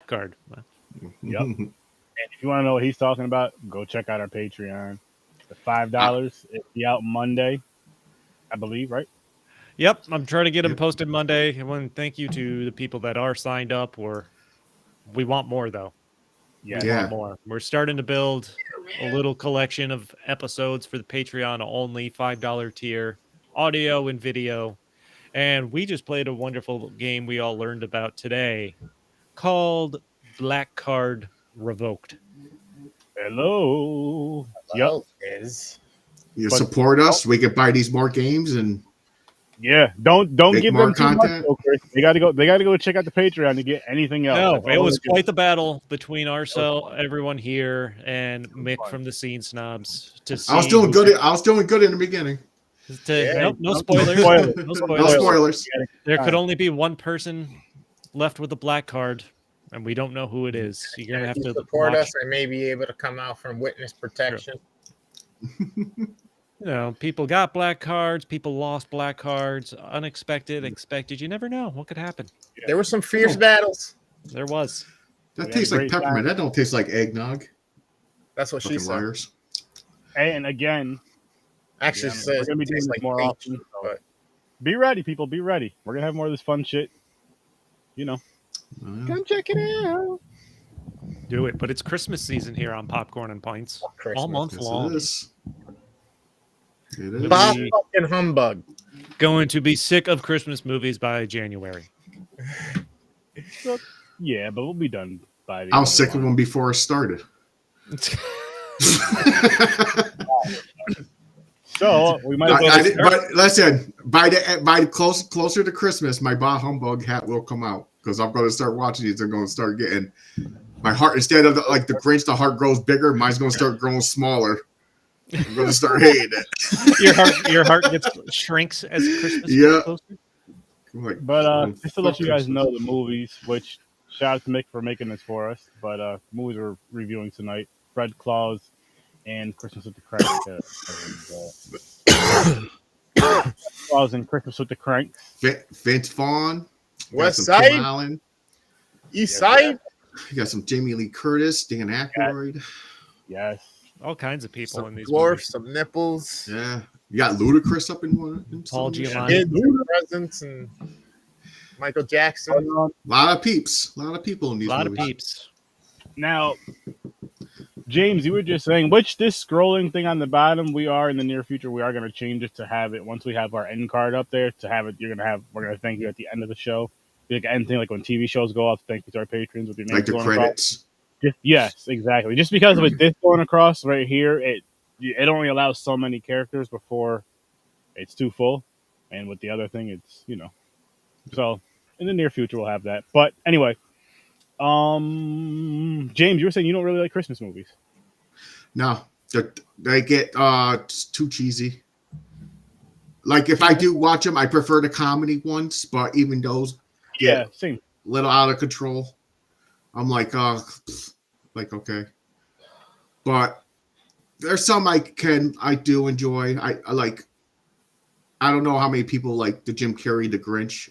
card. Yep. And if you want to know what he's talking about, go check out our Patreon. The $5 it'll be out Monday, I believe, right? Yep, I'm trying to get them posted Monday. I want to thank you to the people that are signed up. We want more though. Yeah. We want more. We're starting to build a little collection of episodes for the Patreon only $5 tier, audio and video. And we just played a wonderful game we all learned about today called Black Card Revoked. Hello. Hello, Yep. You support us. We can buy these more games and don't give more them too content. much, Chris. They got to go check out the Patreon to get anything else. No, it was quite the battle between everyone here, and Mick from the Scene Snobs. I was doing good. I was doing good in the beginning. No spoilers. No spoilers. There could only be one person left with a black card, and we don't know who it is. So you're gonna have to support us. I may be able to come out from witness protection. People got black cards. People lost black cards. Unexpected, expected. You never know what could happen. There were some fierce battles. There was. That tastes like peppermint. That don't taste like eggnog. That's what she said. Liars. And again, actually says we're gonna be doing this more often. So be ready, people. Be ready. We're gonna have more of this fun shit. Come check it out. Do it. But it's Christmas season here on Popcorn and Pints. All month long. It is. Bob fucking humbug. Going to be sick of Christmas movies by January. Yeah, but we'll be done by the I was sick of them before it started. So we might. But listen, by closer to Christmas, my Bah Humbug hat will come out because I'm going to start watching these. They're going to start getting my heart instead of the Grinch. The heart grows bigger. Mine's going to start growing smaller. I'm going to start hating it. Your heart shrinks as Christmas. Yeah. But just to let you guys know the movies, which shout out to Mick for making this for us. But movies we're reviewing tonight: Fred Claus and Christmas with the Kranks. Claus and Christmas with the Kranks. Vince Vaughn. West Side. East Side. You got some Jamie Lee Curtis, Dan Aykroyd. Yes. All kinds of people in these dwarfs, movies. Some nipples. Yeah. You got Ludacris up in one. Paul Giamatti. Presents and Michael Jackson. A lot of peeps. A lot of people in these movies. A lot of peeps. Now, James, you were just saying, this scrolling thing on the bottom, we are in the near future, we are going to change it to have it, once we have our end card up there, to have it, we're going to thank you at the end of the show. Like anything like when TV shows go off, thank you to our patrons with your name. Like the credits. Yes, exactly. Just because with this going across right here, it only allows so many characters before it's too full. And with the other thing, it's, So, in the near future, we'll have that. But anyway, James, you were saying you don't really like Christmas movies. No, they get too cheesy. Like if I do watch them, I prefer the comedy ones, but even those get same. A little out of control. I'm like, okay. But there's some I do enjoy. I like. I don't know how many people like the Jim Carrey, The Grinch.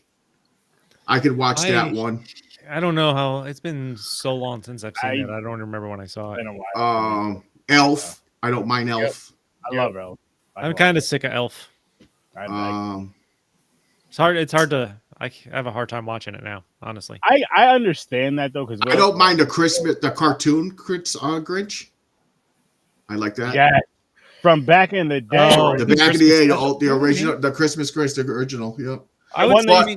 I could watch that one. I don't know how it's been so long since I've seen it. I don't remember when I saw it. Elf. I don't mind Elf. I love Elf. I'm kind of sick of Elf. It's hard to. I have a hard time watching it now, honestly. I understand that though, because I don't mind the cartoon Grinch. I like that. Yeah, from back in the day. The original, the Christmas Grinch, the original. Yep. Come on,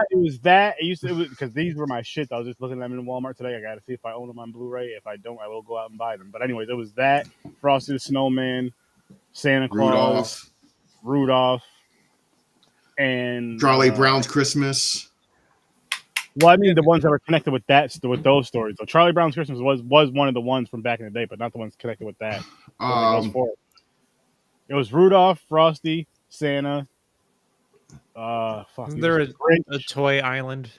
it was that. It was because these were my shit. I was just looking at them in Walmart today. I got to see if I own them on Blu-ray. If I don't, I will go out and buy them. But anyways, it was that, Frosty the Snowman, Santa Claus, Rudolph, and Charlie Brown's Christmas. Well, I mean the ones that were connected with those stories. So Charlie Brown's Christmas was one of the ones from back in the day, but not the ones connected with that. It was Rudolph, Frosty, Santa. Isn't there a toy island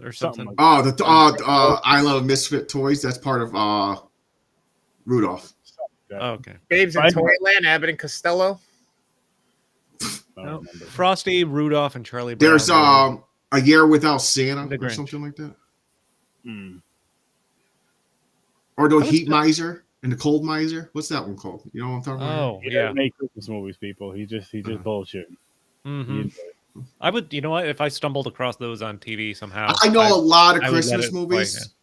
or something? The Island of Misfit Toys. That's part of Rudolph. Okay. Babes in Toyland, Abbott and Costello. No. Frosty, Rudolph, and Charlie Brown. There's A Year Without Santa or something like that. Or the heat miser and the cold miser. What's that one called? You know what I'm talking about? Oh, He yeah. doesn't make Christmas movies, people. He just bullshitting. Hmm. I would, you know what? If I stumbled across those on TV somehow, I know a lot of I would let Christmas it play, movies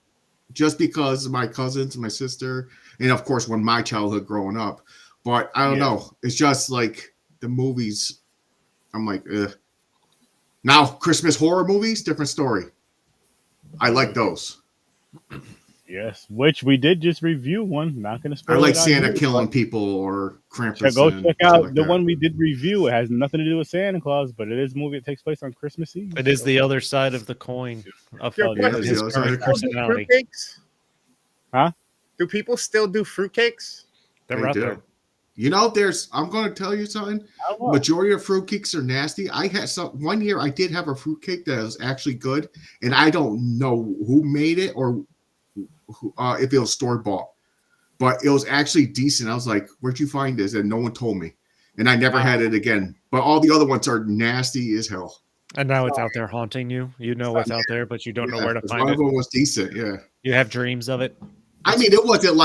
just because of my cousins and my sister, and of course, when my childhood growing up. But I don't know. It's just like the movies. I'm like, ugh. Now, Christmas horror movies, different story. I like those. Yes, which we did just review one. Not going to spoil I like it on Santa here, killing but people or Krampus. Go and check stuff out like the that. one we did review. It has nothing to do with Santa Claus, but it is a movie that takes place on Christmas Eve. It is the other side of the coin of Yo, yeah, his yeah, current yeah. personality. Fruitcakes? Huh? Do people still do fruitcakes? They're They out do. there. You know, I'm going to tell you something. I don't know. Majority of fruitcakes are nasty. I had one year I did have a fruitcake that was actually good, and I don't know who made it or if it was store bought, but it was actually decent. I was like, "Where'd you find this?" And no one told me, and I never had it again. But all the other ones are nasty as hell. And now it's out there haunting you. You know what's out there, but you don't know where to find one it. of them was decent. Yeah, You have dreams of it. I mean, it wasn't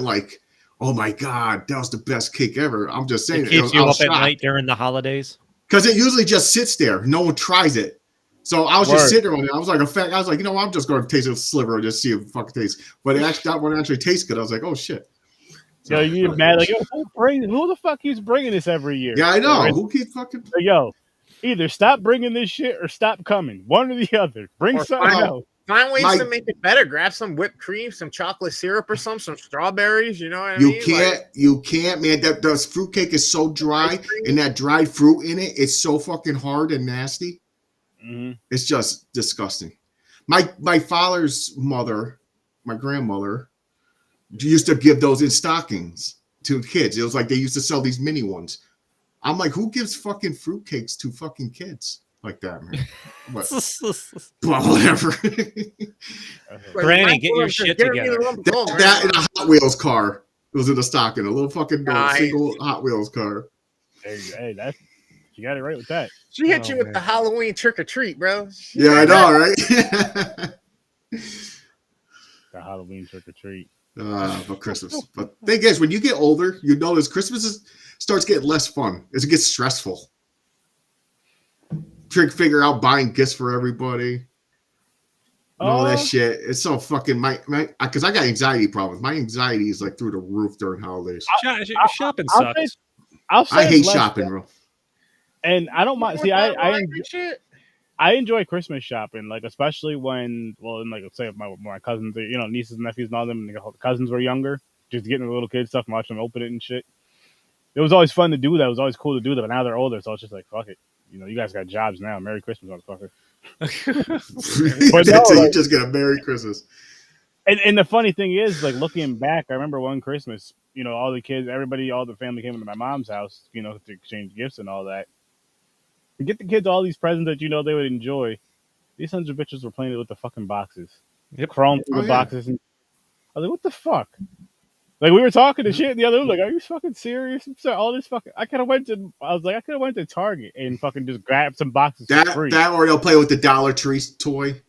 like, oh my god, that was the best cake ever. I'm just saying, It keeps you up at night during the holidays. because it usually just sits there. No one tries it. So I was just sitting there on it. I was like, you know, I'm just going to taste a sliver and just see if it fucking tastes. But that one actually tastes good. I was like, oh shit. So you get mad like, yo, who the fuck keeps bringing this every year? Yeah, I know. Who keeps fucking? Yo, either stop bringing this shit or stop coming. One or the other. Bring Or something find- else. Find ways to make it better. Grab some whipped cream, some chocolate syrup, or some strawberries. You know what I You mean? you can't, man. That fruitcake is so dry, and that dried fruit in it, it's so fucking hard and nasty. Mm-hmm. It's just disgusting. My father's mother, my grandmother, used to give those in stockings to kids. It was like they used to sell these mini ones. I'm like, who gives fucking fruitcakes to fucking kids like that, man? What? Well, whatever. Granny, get your shit together. That in a Hot Wheels car. It was in the stocking, a little fucking single Hot Wheels car. Hey, that's you got it right with that. She hit you with the Halloween trick or treat, bro. Yeah, I know, right? The Halloween trick or treat. For Christmas. But thing is, when you get older, you notice Christmas starts getting less fun as it gets stressful. Trying to figure out buying gifts for everybody. And all that shit. It's so fucking because I got anxiety problems. My anxiety is like through the roof during holidays. Shopping sucks. I hate shopping, bro. And I don't mind. See, I enjoy Christmas shopping, like especially when, like let's say if my cousins, nieces and nephews and all them, and the cousins were younger, just getting the little kids stuff and watching them open it and shit. It was always fun to do that. It was always cool to do that. But now they're older, so it's just like fuck it. You guys got jobs now. Merry Christmas, motherfucker. But no, so you just get a Merry Christmas. And the funny thing is, like looking back, I remember one Christmas, all the kids, everybody, all the family came into my mom's house, to exchange gifts and all that. And get the kids all these presents that they would enjoy. These sons of bitches were playing it with the fucking boxes. Yep. Chrome through the boxes. And I was like, what the fuck? Like we were talking to shit in the other room, like, are you fucking serious? All this fucking I could have went to Target and fucking just grabbed some boxes for free. That or they'll play with the Dollar Tree toy.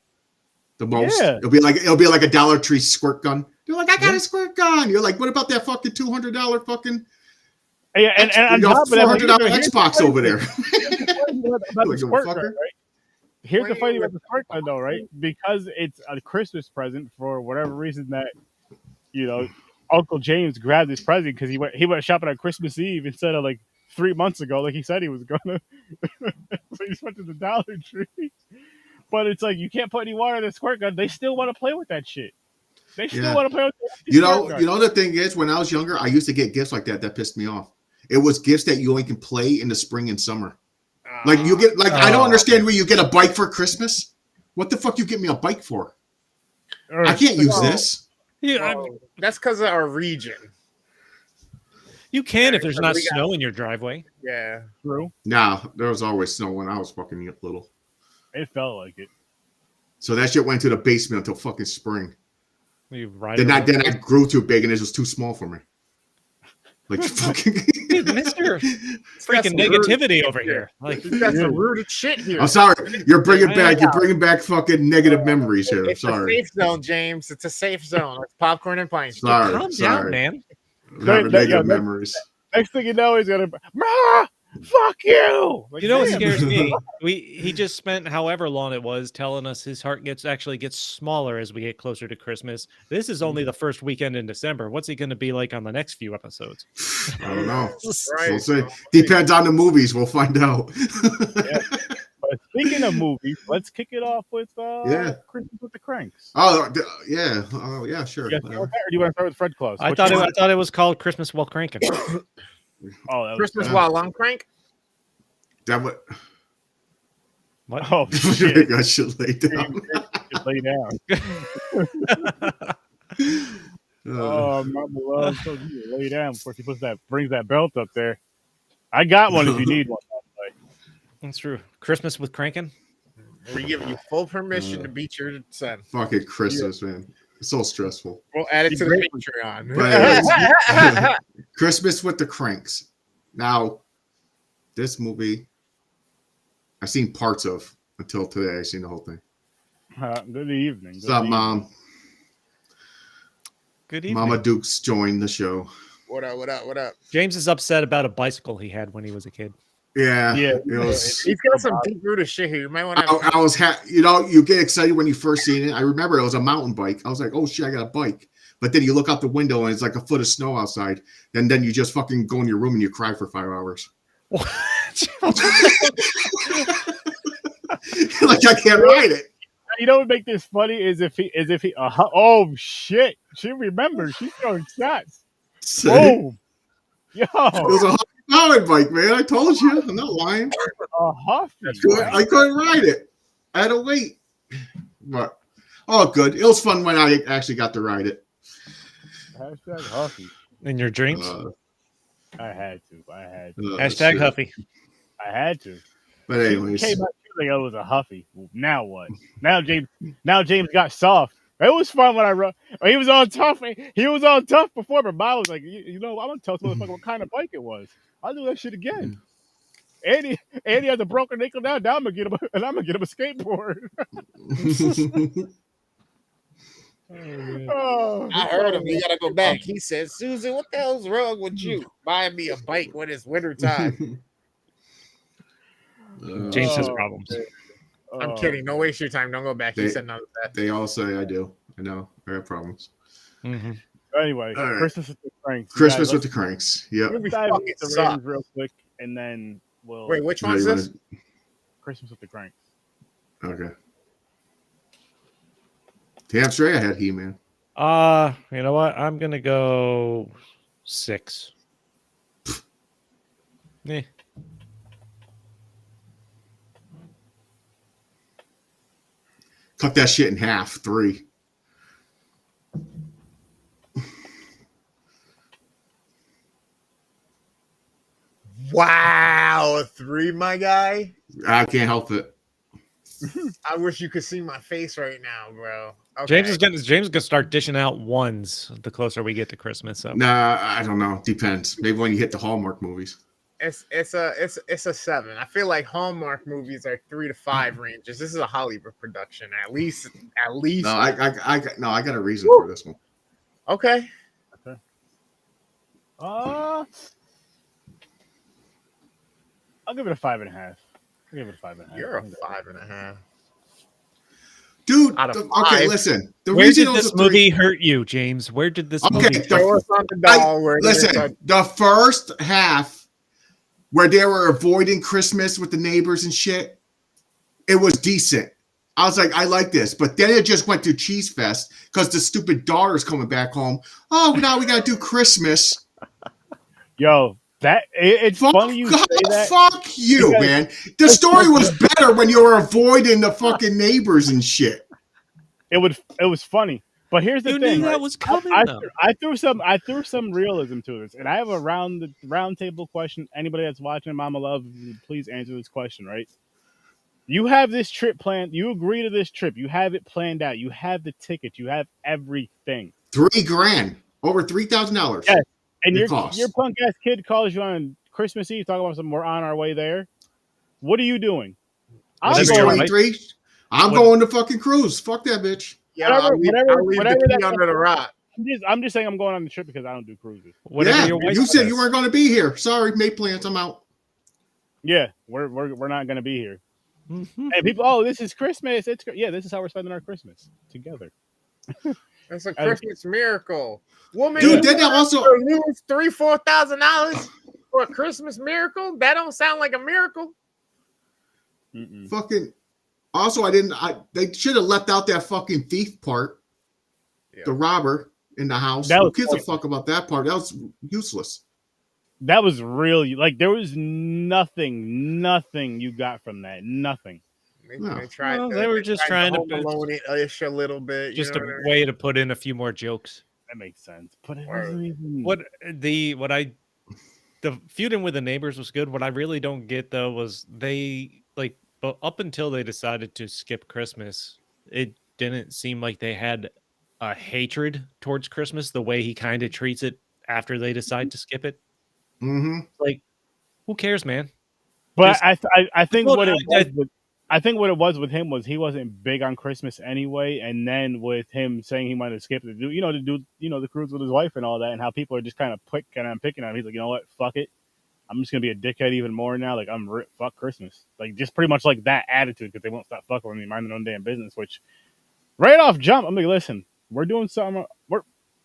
The most. Yeah. It'll be like a Dollar Tree squirt gun. You're like, I got a squirt gun. You're like, what about that fucking $200 fucking and on top of that, $400 Xbox over there? About the squirt gun, right? Here's the funny about the squirt gun, though, right? Because it's a Christmas present for whatever reason that Uncle James grabbed his present because he went shopping on Christmas Eve instead of like 3 months ago, like he said he was gonna. So he just went to the Dollar Tree. But it's like you can't put any water in the squirt gun. They still want to play with that shit. They still want to play with that. You know the thing is, when I was younger, I used to get gifts like that. That pissed me off. It was gifts that you only can play in the spring and summer. Like you get I don't understand where you get a bike for Christmas. What the fuck you get me a bike for? I can't use this. Yeah, that's because of our region. You can if there's not snow in your driveway. Yeah, true. Nah, there was always snow when I was fucking little. It felt like it. So that shit went to the basement until fucking spring. You ride then I grew too big and it was too small for me. Like fucking. Mister He's got freaking some rude negativity shit over here. here. Like, He's got some rude shit here. I'm sorry. You're bringing Yeah. back fucking negative memories here. I'm It's a sorry. safe zone, James. It's a safe zone. It's popcorn and pints. Sorry. calm down, sorry. man. I'm having negative memories. Next thing you know, he's gonna, fuck you. Like, You know what damn. scares me? He just spent however long it was telling us his heart actually gets smaller as we get closer to Christmas. This is only the first weekend in December. What's he going to be like on the next few episodes? I don't know. Right. We'll see. Depends on the movies. We'll find out. But speaking of movies, let's kick it off with Christmas with the Cranks. Oh yeah. Oh yeah. Sure. You guys start with that, or do you want to start with Fred Claus? I Which thought one? it was called Christmas while cranking. Oh, that was Christmas bad. while I'm crank. That what? What? Oh shit! I should lay down. Just lay down. Oh, Mama Love told you to lay down before she brings that belt up there. I got one if you need one. That's true. Christmas with cranking. We're giving you full permission to beat your son. Fucking Christmas, man. It's so stressful. We'll add it Be to the grateful. Patreon. But anyways, Christmas with the Cranks. Now, this movie, I've seen parts of until today. I've seen the whole thing. Good evening. What's up, Mom? Good evening. Mama Dukes joined the show. What up? What up? What up? James is upset about a bicycle he had when he was a kid. Yeah, Yeah. it was. He's got some deep rooted shit here. You might want to. I was, you get excited when you first seen it. I remember it was a mountain bike. I was like, oh shit, I got a bike. But then you look out the window and it's like a foot of snow outside. And then you just fucking go in your room and you cry for 5 hours. What? Like I can't ride it. You know what would make this funny is if he oh shit, she remembers. She's throwing shots. Boom. Yo, It was a mountain bike, man. I told you. I'm not lying. a Huffy. I couldn't ride it. I had to wait. But good. It was fun when I actually got to ride it. Hashtag Huffy. In your dreams? I had to. Hashtag shit. Huffy. I had to. But anyways, Came out like it was a Huffy. Now what? Now James got soft. It was fun when I rode. He was on tough. He was on tough before, but Bob was like, you know, I'm gonna tell this motherfucker what kind of bike it was. I'll do that shit again. Andy has a broken ankle now. Now I'm gonna get him a skateboard. Oh, I heard him. You gotta go back. He said, "Susan, what the hell's wrong with you? Buying me a bike when it's winter time." James has Oh, problems. I'm kidding. Don't waste your time. Don't go back. He said none of that. They all say I do. I know. I have problems. Mm-hmm. Anyway, All right. Christmas with the Cranks. Christmas with the Cranks. Yep. Movie Dive fucking into the suck. ratings real quick, and then we'll Wait, which Now one's you this? Christmas with the Cranks. Okay. Damn straight I had He-Man. You know what? I'm gonna go 6. Eh. Cut that shit in half. 3. Wow, a 3, my guy. I can't help it. I wish you could see my face right now, bro. Okay. James is gonna start dishing out ones the closer we get to Christmas. So Nah, I don't know. Depends. Maybe when you hit the Hallmark movies. It's a 7. I feel like Hallmark movies are 3 to 5 ranges. This is a Hollywood production, at least. No, I got a reason for this one. Okay. I'll give it a 5.5. I'll give it a 5.5. You're a 5.5. Dude, Out of okay, 5. listen. The where reason did it was this a 3 movie hurt you, James? Where did this Okay, movie? Throw us on the doll. Where listen, the first half where they were avoiding Christmas with the neighbors and shit, it was decent. I was like, I like this. But then it just went to Cheese Fest because the stupid daughter's coming back home. Oh, now we got to do Christmas. Yo, it's funny you say that. Fuck you, because- man. The story was better when you were avoiding the fucking neighbors and shit. It was funny. But here's the You thing. knew that right? was coming. though. I threw some realism to this, and I have a round table question. Anybody that's watching, Mama Love, please answer this question. Right? You have this trip planned. You agree to this trip. You have it planned out. You have the ticket. You have everything. $3,000, over $3,000. Yes. And It your costs. punk ass kid calls you on Christmas Eve talking about something. We're on our way there. What are you doing? I'm She's Whatever your going. 23. I'm What- going to fucking cruise. Fuck that bitch. Yeah, I'll leave whatever the key that- under the rock. I'm just saying I'm going on the trip because I don't do cruises. Whatever Yeah, your wife you said says. you weren't going to be here. Sorry, made plans. I'm out. Yeah, we're not going to be here. Mhm. And people, oh, this is Christmas. This is how we're spending our Christmas together. It's a Christmas miracle. Woman, Dude, you didn't that also lose $3,000-$4,000 for a Christmas miracle? That don't sound like a miracle. Mm-mm. fucking also they should have left out that fucking thief part. Yeah. The robber in the house. That Who was gives a pointless. fuck about that part? That was useless. That was really like there was nothing you got from that. Nothing. They tried. Well, they were just trying to Home Alone-ish a little bit. Just you a know what I mean? way to put in a few more jokes. That makes sense. But it Word. wasn't even The feuding with the neighbors was good. What I really don't get though was but up until they decided to skip Christmas, it didn't seem like they had a hatred towards Christmas the way he kind of treats it after they decide to skip it. Mm-hmm. Like, who cares, man? But Just- I think Well, what it I- was with I think what it was with him was he wasn't big on Christmas anyway, and then with him saying he wanted to skip the the cruise with his wife and all that, and how people are just kind of picking on him, he's like, you know what, fuck it, I'm just gonna be a dickhead even more now. Like fuck Christmas, like just pretty much like that attitude because they won't stop fucking with me, mind their own damn business. Which right off jump, I'm like, listen, we're doing something.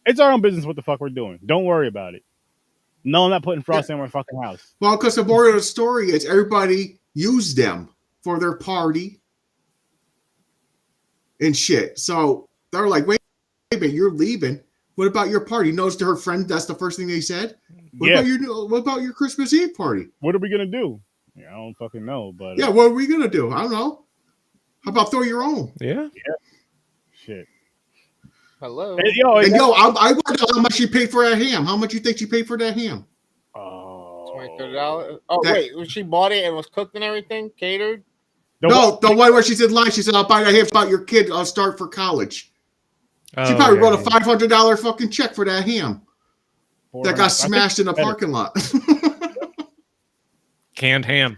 It's our own business. What the fuck we're doing? Don't worry about it. No, I'm not putting frosting in my fucking house. Well, because the moral of the story is everybody used them for their party and shit. So they're like, wait a minute, you're leaving. What about your party? Notice to her friend, that's the first thing they said. What about your Christmas Eve party? What are we gonna do? Yeah, I don't fucking know, but Yeah, what are we gonna do? I don't know. How about throw your own? Yeah. shit. Hello. And, I want to know how much she paid for that ham. How much you think she paid for that ham? $20. Oh, That- wait. She bought it and was cooked and everything? Catered? No, the one where she said lie. She said, I'll buy that ham about your kid. I'll start for college. She Oh, probably yeah, wrote a yeah. $500 fucking check for that ham that got smashed in a better. parking lot. Canned ham.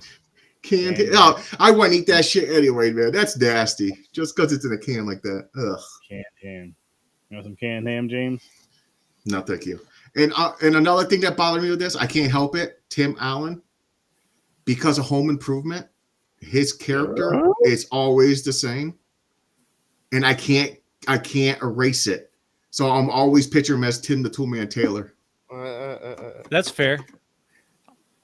Canned. Yeah. Oh, I wouldn't eat that shit anyway, man. That's nasty. Just because it's in a can like that. Ugh. Canned ham. You want some canned ham, James? No, thank you. And another thing that bothered me with this, I can't help it. Tim Allen, because of Home Improvement, his character is always the same, and I can't erase it. So I'm always picturing him as Tim the Toolman Taylor. That's fair.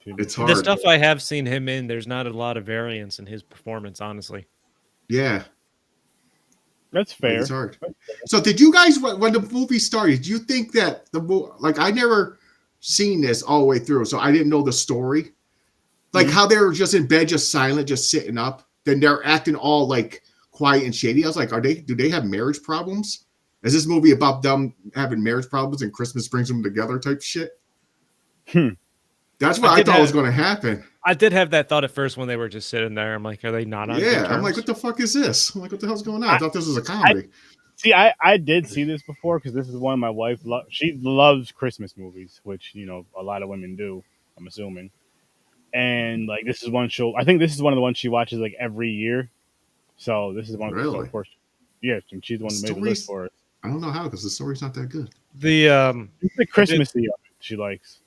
It's hard. The stuff I have seen him in, there's not a lot of variance in his performance, honestly. Yeah, That's fair. it's hard. So did you guys, when the movie started, do you think that I never seen this all the way through, so I didn't know the story. Like how they were just in bed, just silent, just sitting up. Then they're acting all like quiet and shady. I was like, do they have marriage problems? Is this movie about them having marriage problems and Christmas brings them together type shit? That's what I thought was going to happen. I did have that thought at first when they were just sitting there. I'm like, are they not on good Yeah, I'm terms? like, what the fuck is this? I'm like, what the hell's going on? I thought this was a comedy. I did see this before because this is one my wife she loves Christmas movies, which a lot of women do, I'm assuming. And like this is one show. I think this is one of the ones she watches like every year. So this is one of the, so of course, yeah, and she's the one who made the list for it. I don't know how because the story's not that good. It's the Christmassy of it she likes.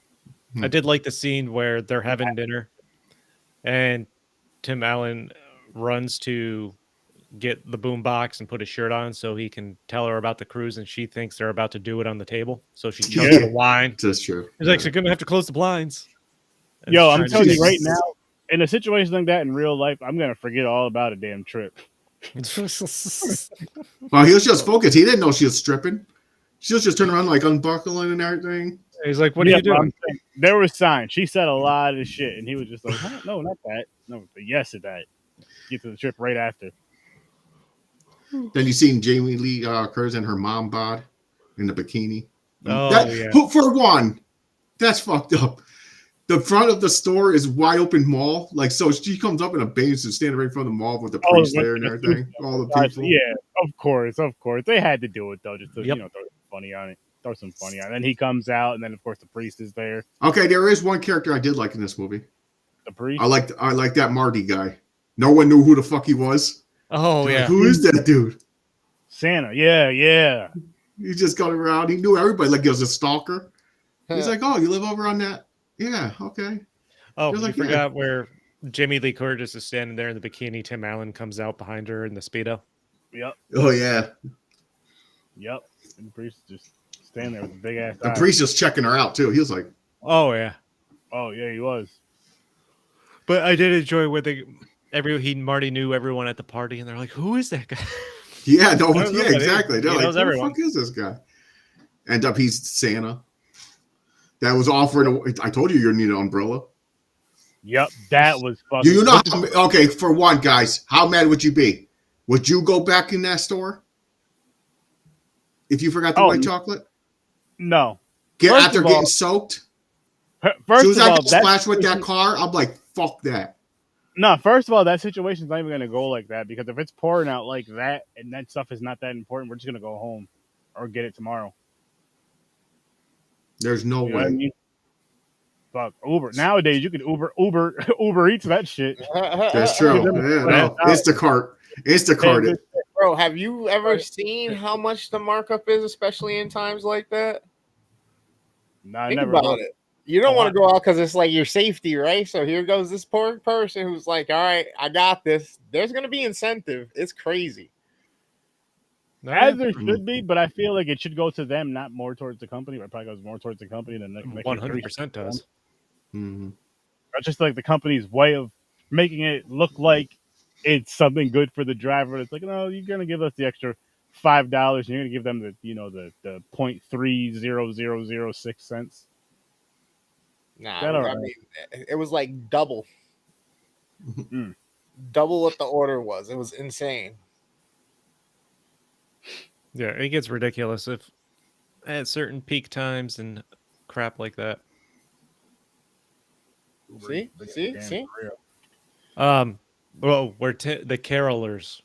I did like the scene where they're having dinner, and Tim Allen runs to get the boom box and put his shirt on so he can tell her about the cruise, and she thinks they're about to do it on the table. So she chugs the wine. That's true. He's like, "You're gonna have to close the blinds." And Yo, she's I'm trying to telling you take- right now, in a situation like that in real life, I'm gonna forget all about a damn trip. Well, he was just focused. He didn't know she was stripping. She was just turning around like unbuckling and everything. He's like, "What are you doing?" There was signs. She said a lot of shit, and he was just like, huh? "No, not that. No, but yes to that." Get to the trip right after. Then you seen Jamie Lee Curtis and her mom bod in the bikini. Oh, For one, that's fucked up. The front of the store is wide open mall. Like, so she comes up in a bathing suit, standing right in front of the mall with the priest there and everything. All the people. Yeah, of course. They had to do it though, just to throw funny on it. throw some funny on. And then he comes out, and then of course the priest is there. Okay, there is one character I did like in this movie. The priest. I like that Marty guy. No one knew who the fuck he was. Oh They're yeah. like, who is that dude? Santa. Yeah. He just got around. He knew everybody. Like he was a stalker. He's like, oh, you live over on that? Yeah, okay. Oh, You're you like, yeah. forgot where Jamie Lee Curtis is standing there in the bikini. Tim Allen comes out behind her in the Speedo. Yep. Oh yeah. And the priest just standing there with a big ass. The priest just checking her out too. He was like, Oh yeah. Oh yeah, he was. But I did enjoy where Marty knew everyone at the party, and they're like, "Who is that guy?" yeah, no, Knows yeah, nobody. exactly. They're He like, knows who everyone. the fuck is this guy? End up, he's Santa. That was offering. I told you need an umbrella. Yep, that was fucking. Do you know? Okay, for one, guys, how mad would you be? Would you go back in that store if you forgot the white chocolate? No. After getting soaked. As First soon as of I all, get splashed with that car, I'm like, fuck that. No, first of all, that situation's not even going to go like that because if it's pouring out like that and that stuff is not that important, we're just going to go home or get it tomorrow. There's no You know way. what I mean? Fuck Uber. Nowadays, you can Uber Eats that shit. That's true. Yeah, no. Instacart it. Bro, have you ever seen how much the markup is, especially in times like that? No, I Think never. about it. You don't want to go out because it's like your safety, right? So here goes this poor person who's like, all right, I got this. There's going to be incentive. It's crazy. As there should be, but I feel like it should go to them, not more towards the company. But it probably goes more towards the company than 100% does. Mm-hmm. It's just like the company's way of making it look like it's something good for the driver. It's like, no, you're gonna give us the extra $5, and you're gonna give them the the 0.30006 cents. Nah, That all right? I mean, it was like double. Mm. Double what the order was. It was insane. Yeah, it gets ridiculous if at certain peak times and crap like that. See? Well, we're the carolers.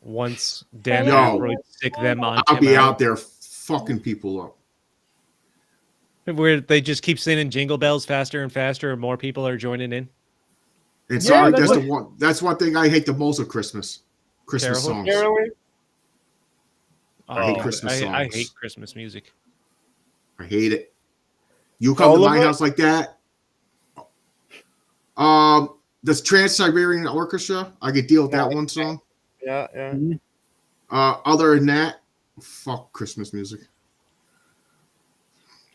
Once Dan Yo. Aykroyd stick them on, I'll Tim be Allen, out there fucking people up. where they just keep singing Jingle Bells faster and faster, and more people are joining in. And Yeah, sorry, that's that's one thing I hate the most of Christmas Carol? songs. I hate Christmas songs. I hate Christmas music. I hate it. You come to my house like that. This Trans-Siberian Orchestra, I could deal with that one song. Yeah. Mm-hmm. Other than that, fuck Christmas music.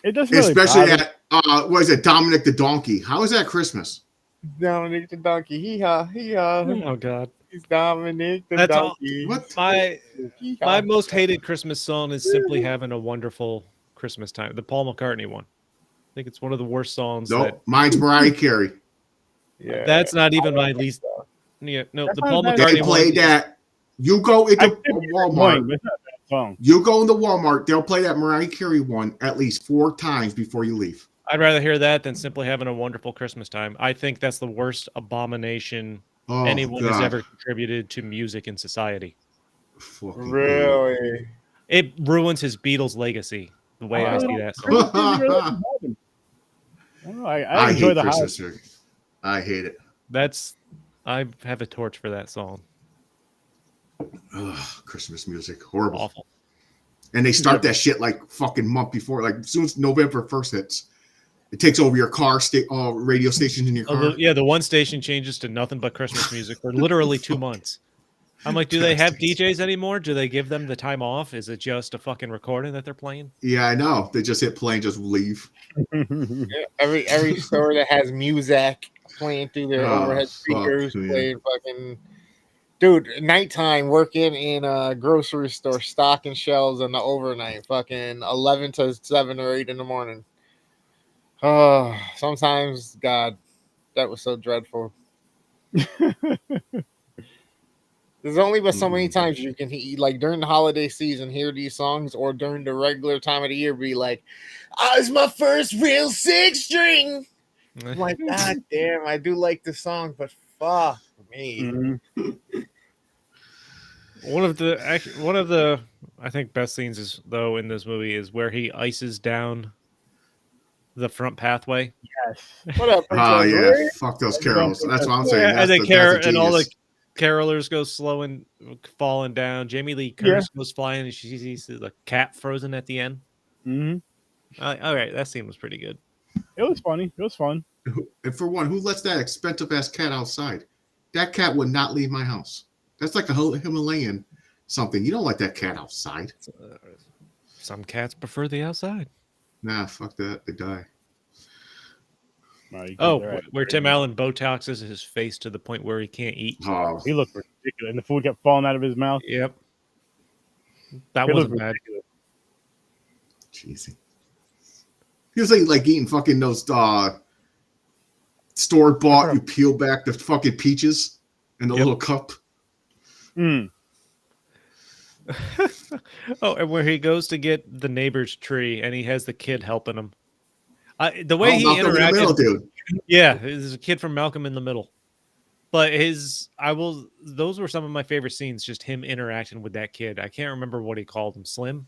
It doesn't really Especially bother. at what is it, Dominic the Donkey? How is that Christmas? Dominic the donkey. Hee-haw. Oh God! He's Dominic the That's all. donkey. What? My Hee-haw. most hated Christmas song is "Simply Having a Wonderful Christmas Time," the Paul McCartney one. I think it's one of the worst songs. Nope, mine's Mariah Carey. Yeah. That's not even my least. Yeah, no, That's the not Paul bad. They McCartney play one. that. You go into Walmart. It's not a bad song. You go into Walmart. They'll play that Mariah Carey one at least 4 times before you leave. I'd rather hear that than "Simply Having a Wonderful Christmas Time." I think that's the worst abomination Oh, anyone has God. ever contributed to music in society. Fucking Really? It ruins his Beatles legacy. The way I see that song. I enjoy hate the house. Christmas music. I hate it. I have a torch for that song. Ugh, Christmas music, horrible. Awful. And they start that shit like fucking month before. Like as soon as November 1st hits, it takes over your car, radio stations in your car. The one station changes to nothing but Christmas music for literally 2 months. I'm like, do they have DJs anymore? Do they give them the time off? Is it just a fucking recording that they're playing? Yeah, I know. They just hit play and just leave. Every store that has music playing through their overhead fuck, speakers, man. playing fucking. Dude, nighttime working in a grocery store, stocking shelves in the overnight, fucking 11 to 7 or 8 in the morning. Oh, sometimes, God, that was so dreadful. There's only but so many times you can, like during the holiday season, hear these songs, or during the regular time of the year, be like, "Oh, it's my first real 6-string." I'm like, God damn, I do like this song, but fuck me. Mhm. One of the I think best scenes is though in this movie is where he ices down the front pathway. Yes. What up, Oh Princess? yeah, Ray? fuck those carols. That's what I'm saying. And they That's a and all the genius. carolers go slowing, falling down. Jamie Lee Yeah. Curtis goes flying, and she sees the cat frozen at the end. Mm-hmm. All right, that scene was pretty good. It was funny. It was fun. And for one, who lets that expensive ass cat outside? That cat would not leave my house. That's like a Himalayan something. You don't let that cat outside. Some cats prefer the outside. Nah, fuck that. They die. Where Tim Allen Botoxes his face to the point where he can't eat. Oh, He looked ridiculous, and the food kept falling out of his mouth. Yep. That He wasn't looked bad. ridiculous. jeez. He was like eating fucking those store bought. You peel back the fucking peaches in the little cup. Mm. And where he goes to get the neighbor's tree, and he has the kid helping him. The way he Malcolm in the interacted, Middle, dude. yeah, there's a kid from Malcolm in the Middle. But those were some of my favorite scenes. Just him interacting with that kid. I can't remember what he called him. Slime,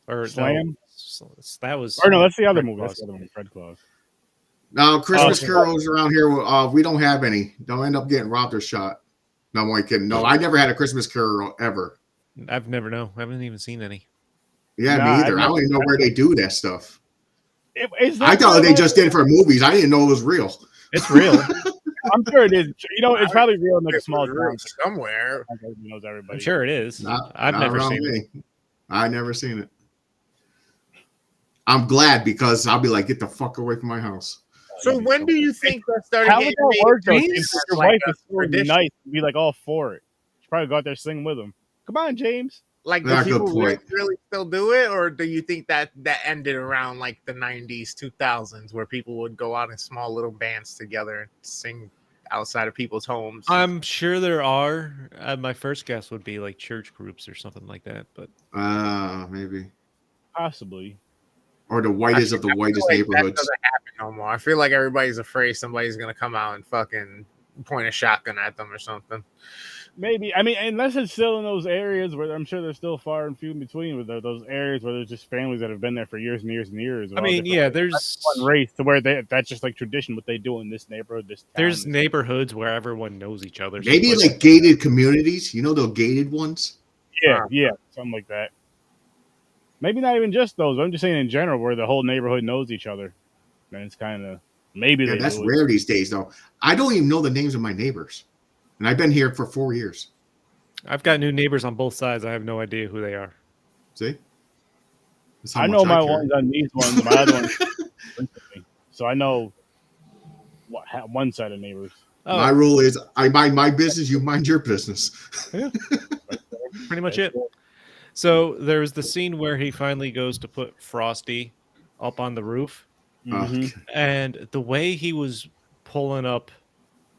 or Slam. No, that was. Or no, that's the other Fred movie. Claus. That's the other one. Fred Claus. Now, Christmas Okay. carols around here, we don't have any. Don't end up getting robbed or shot. No, I'm only kidding. No, I never had a Christmas carol ever. I've never known. I haven't even seen any. Yeah, Nah, me either. I I don't even know where they do that stuff. I thought they just did it for movies. I didn't know it was real. It's real. I'm sure it is. You know, it's probably real in like a small It's real town. somewhere. Like everybody knows everybody. I'm sure it is. I've Not never around seen it. me. I never seen it. I'm glad because I'll be like, get the fuck away from my house. So when do you think that started How would getting that made work though? famous James? as Your like wife a is so tradition? nice to be like all for it. She probably go out there sing with him. Come on, James. Like, do Yeah, good people point. really still do it, or do you think that ended around like the 90s, 2000s, where people would go out in small little bands together and sing outside of people's homes? I'm sure there are. My first guess would be like church groups or something like that. But Maybe. Possibly. Or the whitest of the whitest That neighborhoods. doesn't happen no more. I feel like everybody's afraid somebody's gonna come out and fucking point a shotgun at them or something. Maybe. I mean, unless it's still in those areas where I'm sure they're still far and few in between, with those areas where there's just families that have been there for years and years and years. I mean, yeah, there's one race to where that's just like tradition. What they do in this neighborhood, this town. there's neighborhoods where everyone knows each other. Maybe So, like gated communities. You know those gated ones? yeah, something like that. Maybe not even just those. I'm just saying in general, where the whole neighborhood knows each other. And it's kind of maybe Yeah, they that's do it. rare these days, though. I don't even know the names of my neighbors. And I've been here for 4 years. I've got new neighbors on both sides. I have no idea who they are. See? That's how I much know my care. ones on these ones. My other ones, so I know one side of neighbors. Oh, My rule is I mind my business, you mind your business. pretty much it. So there's the scene where he finally goes to put Frosty up on the roof, Mhm. and the way he was pulling up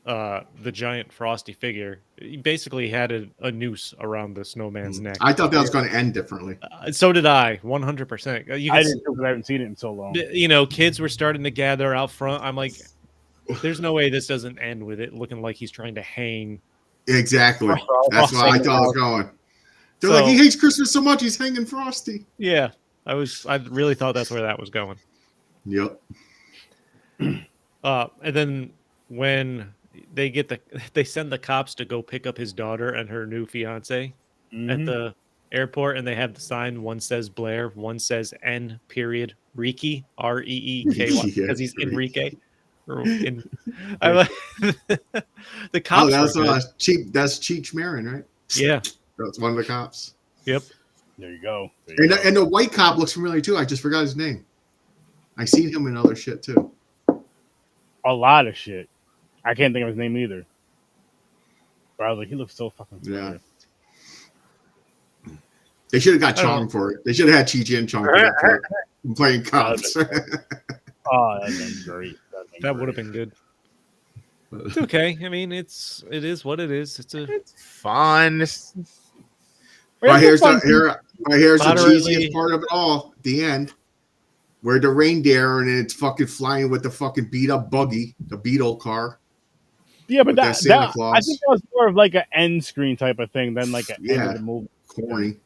the giant Frosty figure, he basically had a noose around the snowman's neck. I thought that was going to end differently. So did I, 100%. You I can didn't because I haven't seen it in so long. you know, kids were starting to gather out front. I'm like, there's no way this doesn't end with it looking like he's trying to hang. Exactly. That's what I thought was going. They're like, he hates Christmas so much, he's hanging Frosty. Yeah, I really thought that's where that was going. Yep. And then when they send the cops to go pick up his daughter and her new fiance at the airport, and they have the sign. One says Blair, one says N. Reeky, Reeky, because he's Enrique. The cops. That's Cheech. That's Cheech Marin, right? Yeah, That's one of the cops. Yep. There you go. And the white cop looks familiar too. I just forgot his name. I seen him in other shit too. A lot of shit. I can't think of his name either. But I was like, he looks so fucking familiar. Yeah. They should have got Chong for it. They should have had Cheech and Chong for that part. Playing cops. Oh, that'd been great. That would have been good. It's okay. I mean, it is what it is. It's fun. Well, here's the Moderately- cheesiest part of it all. The end, where the reindeer and it's fucking flying with the fucking beat up buggy, the Beetle car. Yeah, but With that Santa I Claus. think that was more of like an end screen type of thing than like an end of Yeah, the movie. corny.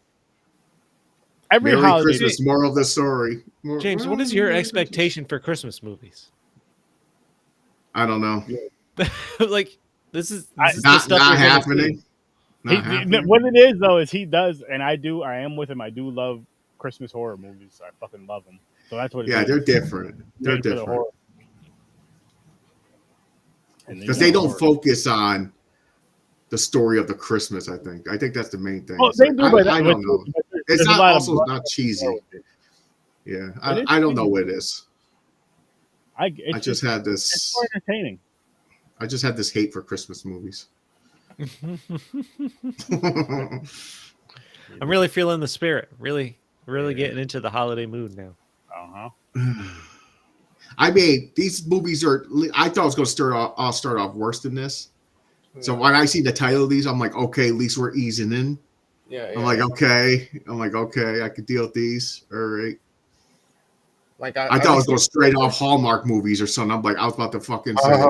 Every Merry holiday, Christmas. Moral of the story. James, what is your expectation for Christmas movies? I don't know. Like this is the Not stuff you're gonna happening. see. Not happening. what it is though is he does, and I am with him. I do love Christmas horror movies. I fucking love them. So that's what it Yeah, is. they're different. They're Made for the different horror. And because they don't horror. focus on the story of the Christmas. I think that's the main thing. Well, It's they like, do, but I don't know. It's not also blood not cheesy. with it. Yeah, It is I don't know cheesy. what it is. It's I just had it's this. more entertaining. I just had this hate for Christmas movies. I'm really feeling the spirit. Really getting into the holiday mood now. I mean, these movies are. I thought I was going to start off worse than this. So when I see the title of these, I'm like, okay, at least we're easing in. Yeah, I'm like, okay, I could deal with these. All right. Like I thought I was going straight off Hallmark movies or something. I'm like, I was about to fucking say.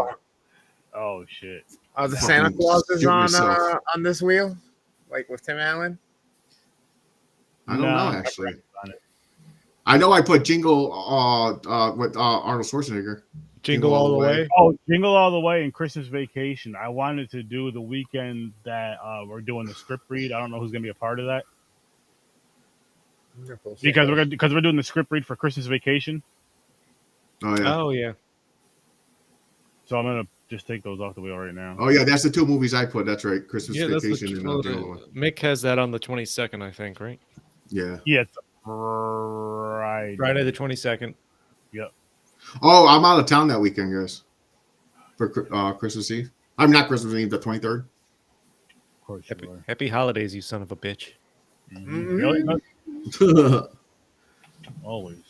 Oh shit! The Santa Claus is shoot myself. on this wheel, like with Tim Allen. I don't know actually. I know I put Jingle with Arnold Schwarzenegger. Jingle all the way. Oh, Jingle All the Way and Christmas Vacation. I wanted to do the weekend that we're doing the script read. I don't know who's gonna be a part of that because we're doing the script read for Christmas Vacation. Oh yeah. Oh yeah. So I'm gonna just take those off the wheel right now. Oh yeah, that's the two movies I put. That's right, Christmas Yeah, that's Vacation and Jingle All the Way. Mick has that on the 22nd, I think, right? Yeah. Yeah, it's Friday. Friday the 22nd. Yep. Oh, I'm out of town that weekend, guys. For Christmas Eve. I'm not Christmas Eve, the 23rd. Of course you are. Happy holidays, you son of a bitch. Always.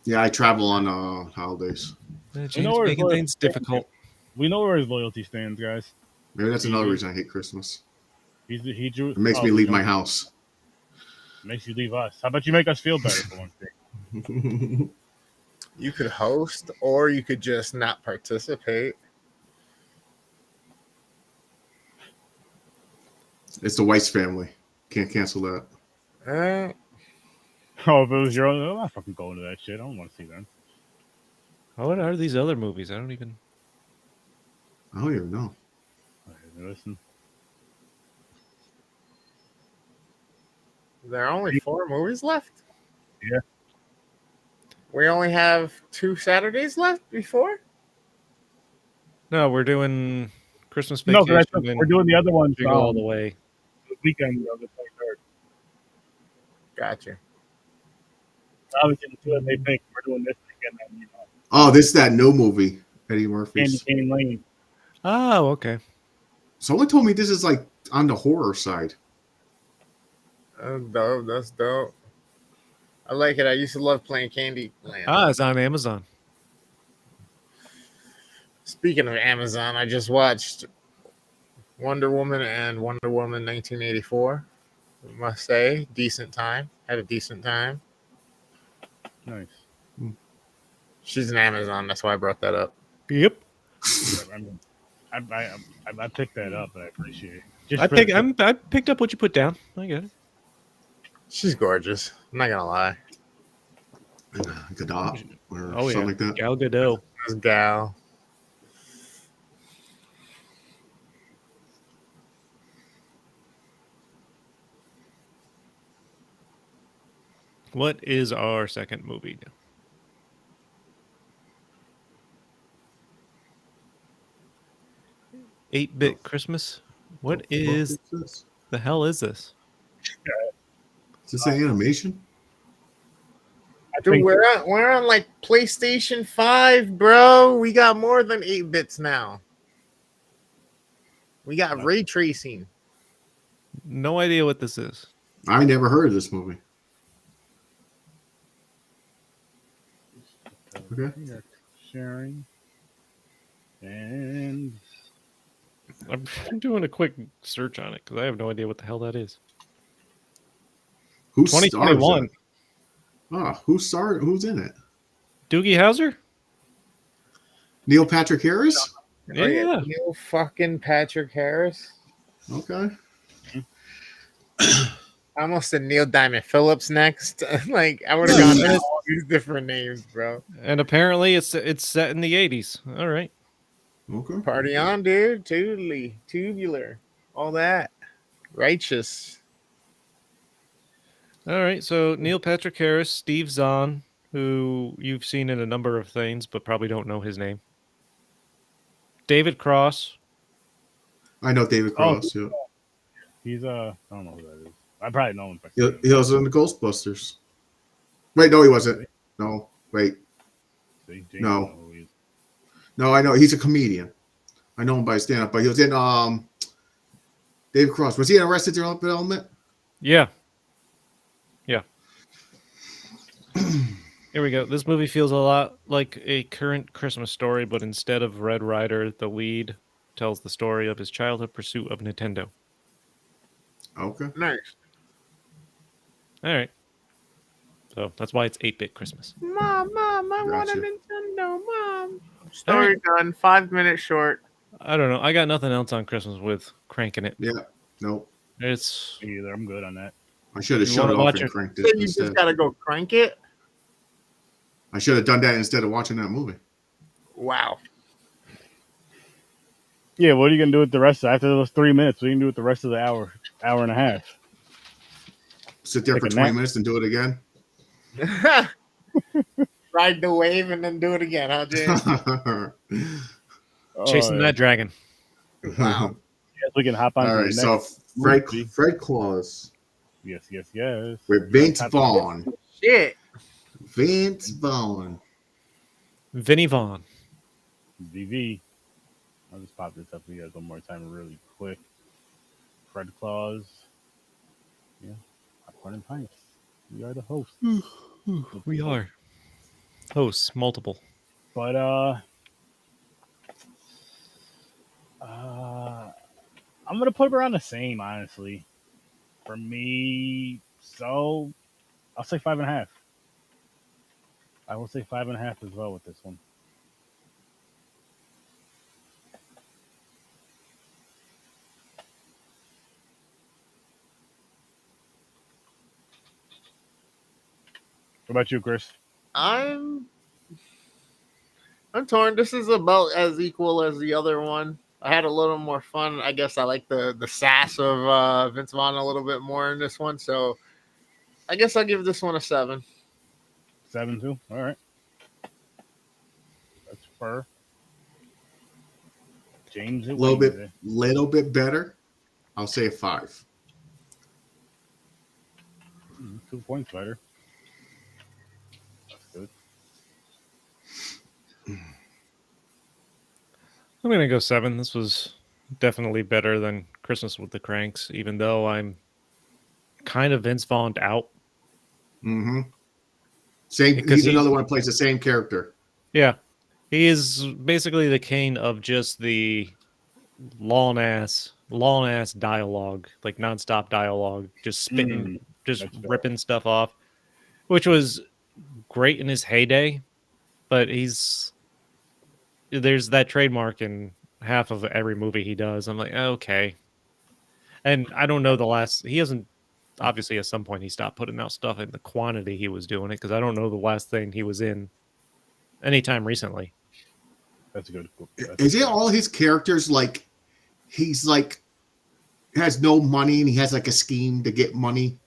Yeah, I travel on holidays. James where his making loyalty things difficult. We know where his loyalty stands, guys. Maybe that's another reason I hate Christmas. He drew. It makes me leave my house. Makes you leave us. How about you make us feel better for one thing? You could host, or you could just not participate. It's the Weiss family. Can't cancel that. Oh, if it was your own, I'm not fucking going to that shit. I don't want to see them. What are these other movies? I don't even know. Listen. There are only 4 movies left. Yeah. We only have 2 Saturdays left before. No, we're doing Christmas No, Vacation. we're doing the other one. Jingle all the way. The weekend of the 23rd. Gotcha. Obviously, the two that they picked, we're doing this weekend. And, Oh, this is that new movie, Eddie Murphy's. Candy Cane Lane. Oh, okay. Someone told me this is like on the horror side. That's dope. That's dope. I like it. I used to love playing Candy Land. It's on Amazon. Speaking of Amazon, I just watched Wonder Woman and Wonder Woman 1984. I must say, decent time. Had a decent time. Nice. She's an Amazon. That's why I brought that up. Yep. I picked that up, and I appreciate it. I picked up what you put down. I get it. She's gorgeous. I'm not gonna lie. Gadot or Oh something yeah, like that. Gal Gadot. This gal. What is our second movie? 8-bit Christmas. What is this? the hell is this? Is this an animation? Dude, we're on like PlayStation 5, bro. We got more than 8 bits now. We got ray tracing. No idea what this is. I never heard of this movie. Okay. Sharing. And I'm doing a quick search on it because I have no idea what the hell that is. Who 2021. stars that? Who's in it? Doogie Howser? Neil Patrick Harris? Yeah. Neil fucking Patrick Harris. Okay. I almost said Neil Diamond Phillips next. Like I would have gone down all these different names, bro. And apparently it's set in the 80s. All right. Okay. Party on, dude. Tubular, all that. Righteous. All right. So Neil Patrick Harris, Steve Zahn, who you've seen in a number of things, but probably don't know his name. David Cross. I know David Cross. Yeah. He's I don't know who that is. I probably know him. He was in the Ghostbusters. Wait, no, he wasn't. No, wait. No. No, I know he's a comedian. I know him by stand up, but he was in David Cross. Was he in Arrested Development? Yeah. Yeah. Here we go. This movie feels a lot like a current Christmas story, but instead of Red Ryder, the lead tells the story of his childhood pursuit of Nintendo. Okay. Nice. All right. So that's why it's 8-bit Christmas. Mom, I want a Gotcha. Nintendo, Mom. Story done. 5 minutes short. I don't know. I got nothing else on Christmas with cranking it. Yeah. Nope. It's Me either. I'm good on that. I should have You shut wanna it off watch and it? cranked So it you just instead. gotta go crank it. I should have done that instead of watching that movie. Wow. Yeah, what are you gonna do with the rest after those 3 minutes? What are you gonna do with the rest of the hour and a half? Sit there Take for a 20 nap. minutes and do it again. Ride the wave and then do it again, huh, James? chasing yeah. that dragon. Wow. Yes, we can hop on. All to right, the so next movie. Fred Claus Yes. with Vince Vaughn. Shit. Vince Vaughn. Vinnie Vaughn. VV. I'll just pop this up for you guys one more time, really quick. Fred Claus. Yeah. Popcorn and Pints. We are the hosts. We are hosts, multiple. But I'm gonna put it around the same, honestly. For me, so I'll say 5.5. I will say 5.5 as well with this one. What about you, Chris? I'm torn. This is about as equal as the other one. I had a little more fun. I guess I like the sass of Vince Vaughn a little bit more in this one. So I guess I'll give this one a 7. 7 too. All right. That's fair. James, A little bit better. I'll say a 5. 2 points better. That's good. I'm gonna go 7. This was definitely better than Christmas with the Kranks, even though I'm kind of Vince Vaughn'd out. Mm-hmm. Same. Because He's another one that plays the same character. Yeah. He is basically the king of just the long ass dialogue, like nonstop dialogue, just spitting, just that's fair. ripping stuff off, which was great in his heyday. But there's that trademark in half of every movie he does. I'm like, okay. And I don't know he hasn't, obviously at some point he stopped putting out stuff in the quantity he was doing it, because I don't know the last thing he was in anytime recently. That's good. Is it all his characters like he's like has no money and he has like a scheme to get money?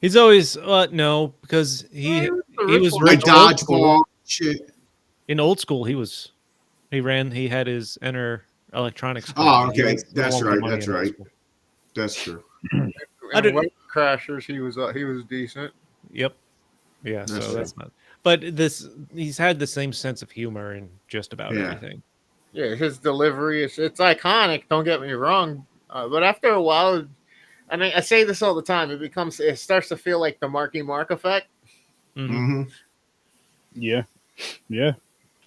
He's always no, because he was Like rich old school. dodgeball shit. In old school. He had his inner electronics. Oh, company. He okay. was That's all the right. money That's in old right. school. That's true. And White Crashers, he was decent. Yep. Yeah. That's So true. that's not. But he's had the same sense of humor in just about Yeah. everything. Yeah, his delivery it's iconic. Don't get me wrong, but after a while, and I say this all the time, it starts to feel like the Marky Mark effect. Mm-hmm. Yeah.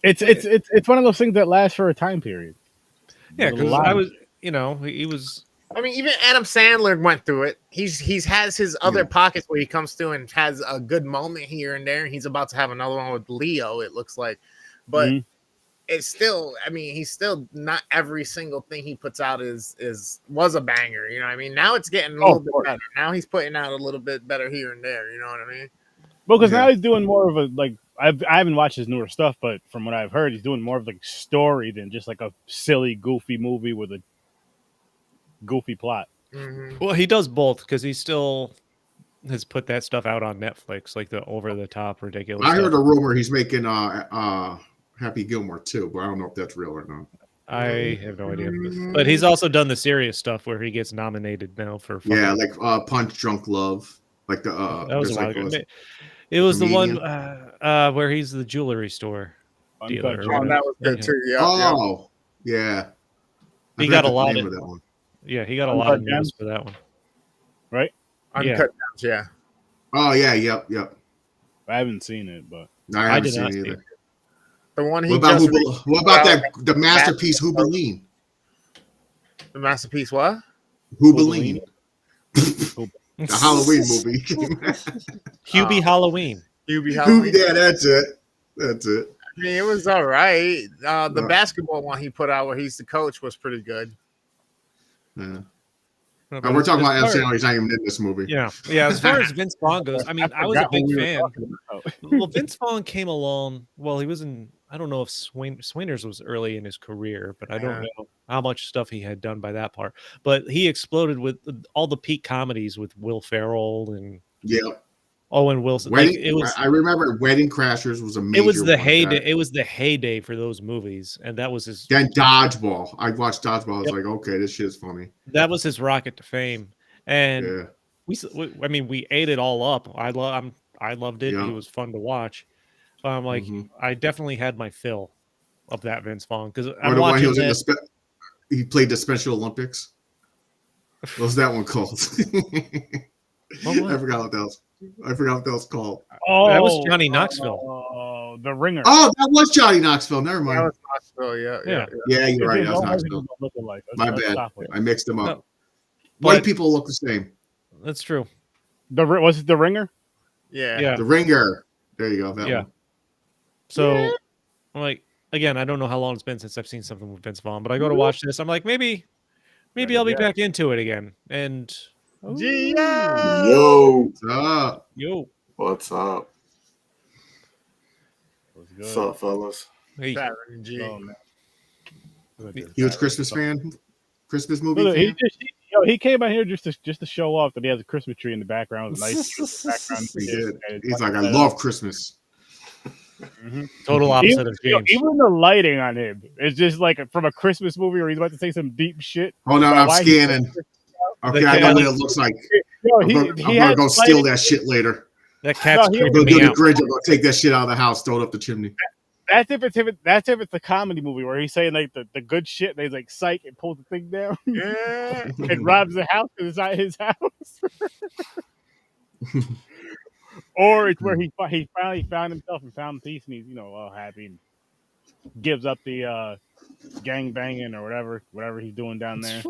It's one of those things that lasts for a time period. Yeah, There's a because lot I of- was, he was. I mean, even Adam Sandler went through it. He's has his other Yeah. pockets where he comes through and has a good moment here and there. He's about to have another one with Leo, it looks like. But Mhm. it's still, I mean, he's still not every single thing he puts out was a banger. You know what I mean? Now it's getting a little bit better. Now he's putting out a little bit better here and there. You know what I mean? Well, because now he's doing more of a like I haven't watched his newer stuff, but from what I've heard, he's doing more of like story than just like a silly, goofy movie with a goofy plot. Mm-hmm. Well, he does both because he still has put that stuff out on Netflix, like the over the top ridiculous. I stuff. heard a rumor he's making Happy Gilmore too, but I don't know if that's real or not. I have no idea, but he's also done the serious stuff where he gets nominated now for like Punch Drunk Love, like the that was a while like ago. It was comedian. the one where he's the jewelry store dealer. Oh, that was good too. Yeah. Oh, yeah. He got a the lot name of that one. Yeah, he got a lot of news for that one. Right? Uncut Gems, yeah. Oh yeah, yep. I haven't seen it, but I haven't seen it either. The one he what about the masterpiece Hoobaleen? The masterpiece what? Hoobaleen. The Halloween movie. Hubie Halloween. Hubie Halloween. Yeah, that's it. That's it. I mean, it was all right. The basketball one he put out where he's the coach was pretty good. Yeah. We're talking about El Sandler. He's not even in this movie. Yeah. As far as Vince Vaughn goes, I mean, I was a big fan. Well, Vince Vaughn came along. Well, he was in. I don't know if Swingers was early in his career, but I don't know how much stuff he had done by that part. But he exploded with all the peak comedies with Will Ferrell and Owen Wilson. I remember Wedding Crashers was a major. It was the heyday. It was the heyday for those movies, and that was his. Then Dodgeball. I watched Dodgeball. I was like, okay, this shit's funny. That was his rocket to fame, and we ate it all up. I loved it. It was fun to watch. I'm like, I definitely had my fill of that Vince Vaughn because I'm watching he played the Special Olympics. What was that one called? I forgot what that was. I forgot what that was called. Oh, that was Johnny Knoxville. The Ringer. Oh, that was Johnny Knoxville. Never mind. That was Knoxville, yeah, you're right. That was Knoxville. My bad. I mixed them up. No, White people look the same. That's true. Was it The Ringer? Yeah. The Ringer. There you go. That one. So, I'm like, again, I don't know how long it's been since I've seen something with Vince Vaughn, but I go to watch this. I'm like, maybe I'll be back into it again. And Yo, what's up? Yo, what's up? What's up, fellas? Hey. Huge Christmas fan. Christmas movie. He came out here just to show off that he has a Christmas tree in the background. Nice background. He did. He's like, I love Christmas. Total opposite of James. Even the lighting on him is just like from a Christmas movie where he's about to say some deep shit. Hold on, I'm scanning. Okay, I know what it looks like. I'm gonna go steal that shit later. That cat's I'm gonna do the Grinch. I'm gonna take that shit out of the house, throw it up the chimney. That's if it's a comedy movie where he's saying like the good shit, and he's like psych and pulls the thing down, and robs the house because it's not his house. Or it's where he finally found himself and found peace, and he's all happy and gives up the gang banging or whatever he's doing down there.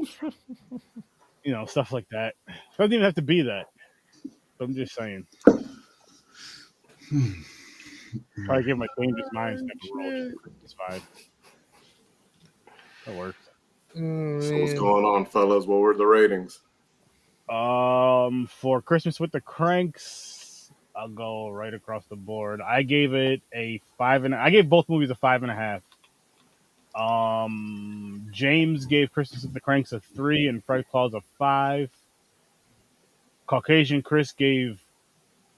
Stuff like that. It doesn't even have to be that. I'm just saying. Probably give my Dangerous Minds next roll. It's fine. That works. So what's going on, fellas? What were the ratings? For Christmas with the Kranks, I'll go right across the board. I gave it a 5.5. I gave both movies a 5.5. James gave Christmas with the Kranks a 3 and Fred Claus a 5. Caucasian Chris gave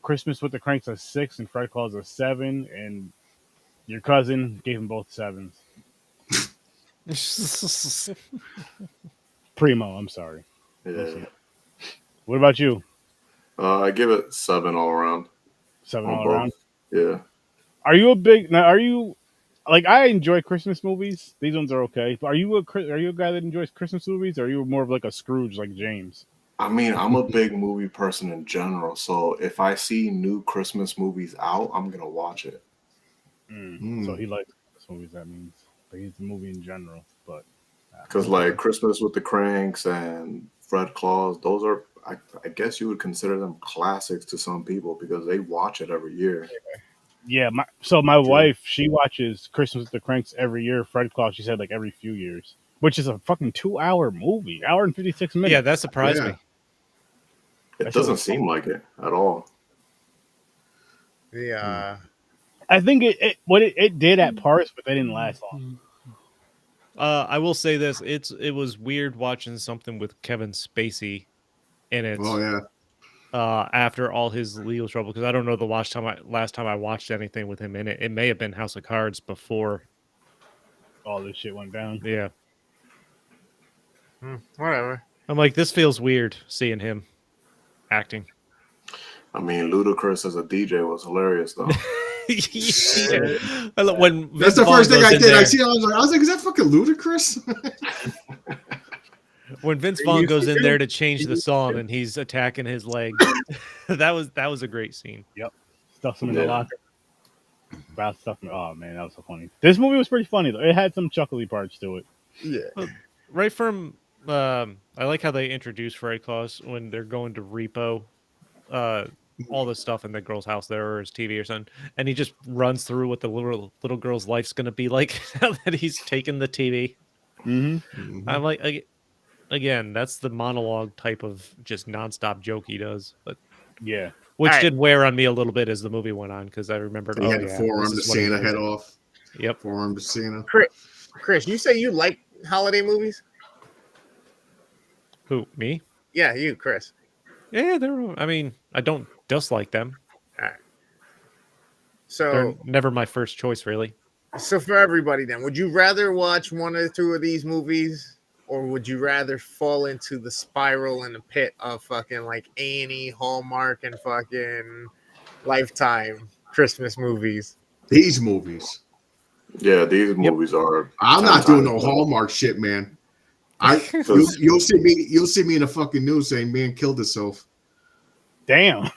Christmas with the Kranks a 6 and Fred Claus a 7, and your cousin gave them both 7s. Primo, I'm sorry. Yeah. What about you? I give it 7 all around. 7 all around? Yeah. Are you like, I enjoy Christmas movies. These ones are okay. But are you a guy that enjoys Christmas movies, or are you more of like a Scrooge like James? I mean, I'm a big movie person in general, so if I see new Christmas movies out, I'm gonna watch it. So he likes Christmas movies. That means he's a movie in general, but because like Christmas with the Kranks and Fred Claus, those are I guess you would consider them classics to some people because they watch it every year. Yeah, my wife, she watches Christmas with the Cranks every year. Fred Claus, she said like every few years, which is a fucking 2-hour movie, hour and 56 minutes. Yeah, that surprised Yeah. me. It doesn't seem like it at all. Yeah. I think it did at parts, but they didn't last long. I will say this: it was weird watching something with Kevin Spacey in it. Oh yeah. After all his legal trouble, because I don't know the last time I watched anything with him in it. It may have been House of Cards before. All this shit went down. Yeah, Whatever. I'm like, this feels weird seeing him acting. I mean, Ludacris as a DJ was hilarious though. Yeah. When That's Vince the Vaughn first thing goes I in did. I there- see. I was like, is that fucking ludicrous? when Vince Vaughn goes in there to change the song and he's attacking his leg. that was a great scene. Yep. Stuff them in the locker. About stuff. Oh man, that was so funny. This movie was pretty funny though. It had some chuckly parts to it. Yeah. Right from I like how they introduce Fred Claus when they're going to repo all the stuff in the girl's house there, or his TV or something, and he just runs through what the little girl's life's gonna be like now that he's taken the TV. Mm-hmm. I'm like, again, that's the monologue type of just nonstop joke he does, but Yeah. which All did wear on me a little bit as the movie went on, because I remembered. He had the forearm to Santa head off. Yep. Forearm to Santa. Chris, you say you like holiday movies? Who, me? Yeah, you, Chris. Yeah, I mean, I don't dislike them. All right. They're So, never my first choice, really. so for everybody, then, would you rather watch one or two of these movies, or would you rather fall into the spiral and the pit of fucking like A&E, Hallmark, and fucking Lifetime Christmas movies? These movies. Yeah, these movies are. I'm 10 not doing no times better. Hallmark shit, man. Because- You'll see me in the fucking news saying man killed himself. Damn.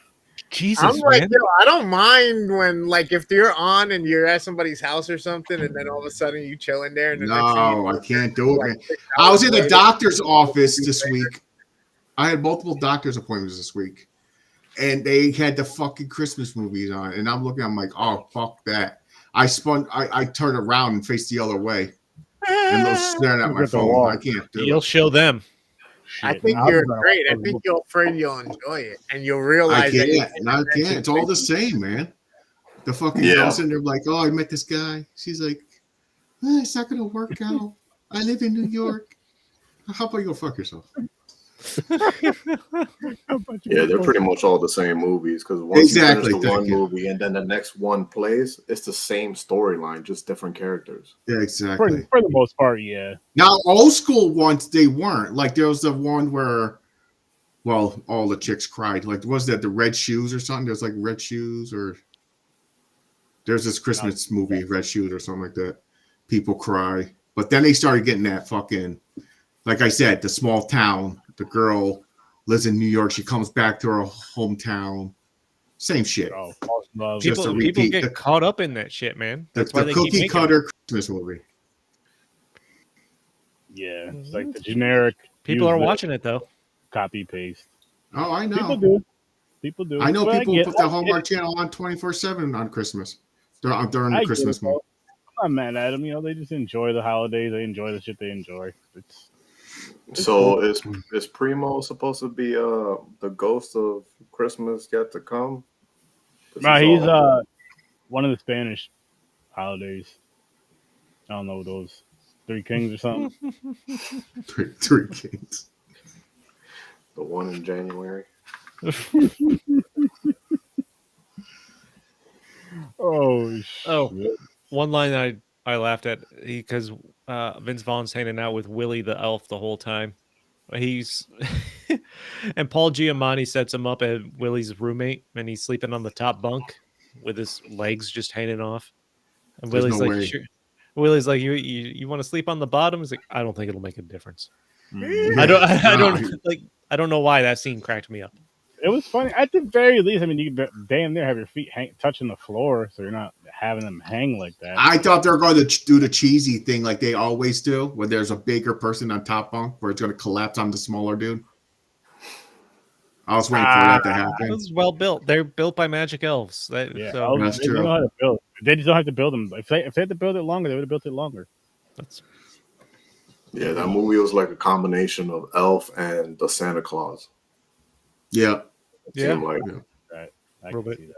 Jesus, I'm like, man. yo, I don't mind when, like, if you're on and you're at somebody's house or something, and then all of a sudden you chilling there, and the next thing No, you I can't do it, man. 6 I was hours in the later- doctor's office this week. I had multiple doctor's appointments this week, and they had the fucking Christmas movies on, and I'm looking. I'm like, oh fuck that. I turned around and faced the other way, and they're staring at Look my at the phone. wall. I can't do You'll it. show them. I Shit. think Now, you're I'm gonna great. I watch think you're afraid you'll enjoy it, and you'll I realize that you can't. And I can't. It's all the same, man. The fucking Yeah. girl's in there like, oh, I met this guy. She's like, it's not gonna work out. I live in New York. How about you go fuck yourself? Yeah, they're pretty much all the same movies, because once Exactly, you finish the thank one you. movie and then the next one plays, it's the same storyline, just different characters. Yeah, exactly. for the most part, yeah. Now, old school ones, they weren't. Like, there was the one where, well, all the chicks cried. Like, was that the Red Shoes or something? There's like Red Shoes, or there's this Christmas movie, Red Shoes or something like that. People cry. But then they started getting that fucking, like I said, the small town. The girl lives in New York. She comes back to her hometown. Same shit. Oh, false love. Just a People repeat. get caught up in that shit, man. The, That's why the they keep cookie making cutter Christmas movie. Yeah, it's like the generic. People use are this, watching it though. Copy paste. Oh, I know. People do. I know But people get- put the I Hallmark get channel on 24/7 on Christmas. During I the get Christmas it, month. I'm not mad at them. You know, they just enjoy the holidays. They enjoy the shit they enjoy. It's So is Primo supposed to be the ghost of Christmas yet to come? This nah, is he's all- one of the Spanish holidays. I don't know those Three Kings or something. Three Kings. the one in January. Oh, Oh. shit. One line I laughed at because Vince Vaughn's hanging out with Willie the elf the whole time. He's and Paul Giamatti sets him up as Willie's roommate, and he's sleeping on the top bunk with his legs just hanging off. And There's Willie's no like, way. sure. Willie's like, you want to sleep on the bottom? He's like, I don't think it'll make a difference. Mm. I don't know why that scene cracked me up. It was funny. At the very least, I mean, you damn near have your feet touching the floor, so you're not having them hang like that. I thought they were going to do the cheesy thing like they always do, where there's a bigger person on top bunk, where it's going to collapse on the smaller dude. I was waiting for that to happen. This is well built. They're built by magic elves. Yeah, So That's they true. know how to build. They just don't have to build them. If they had to build it longer, they would have built it longer. that's Yeah, that movie was like a combination of Elf and the Santa Claus. Yeah. It Yeah. seemed like Right. I Little can bit. see that.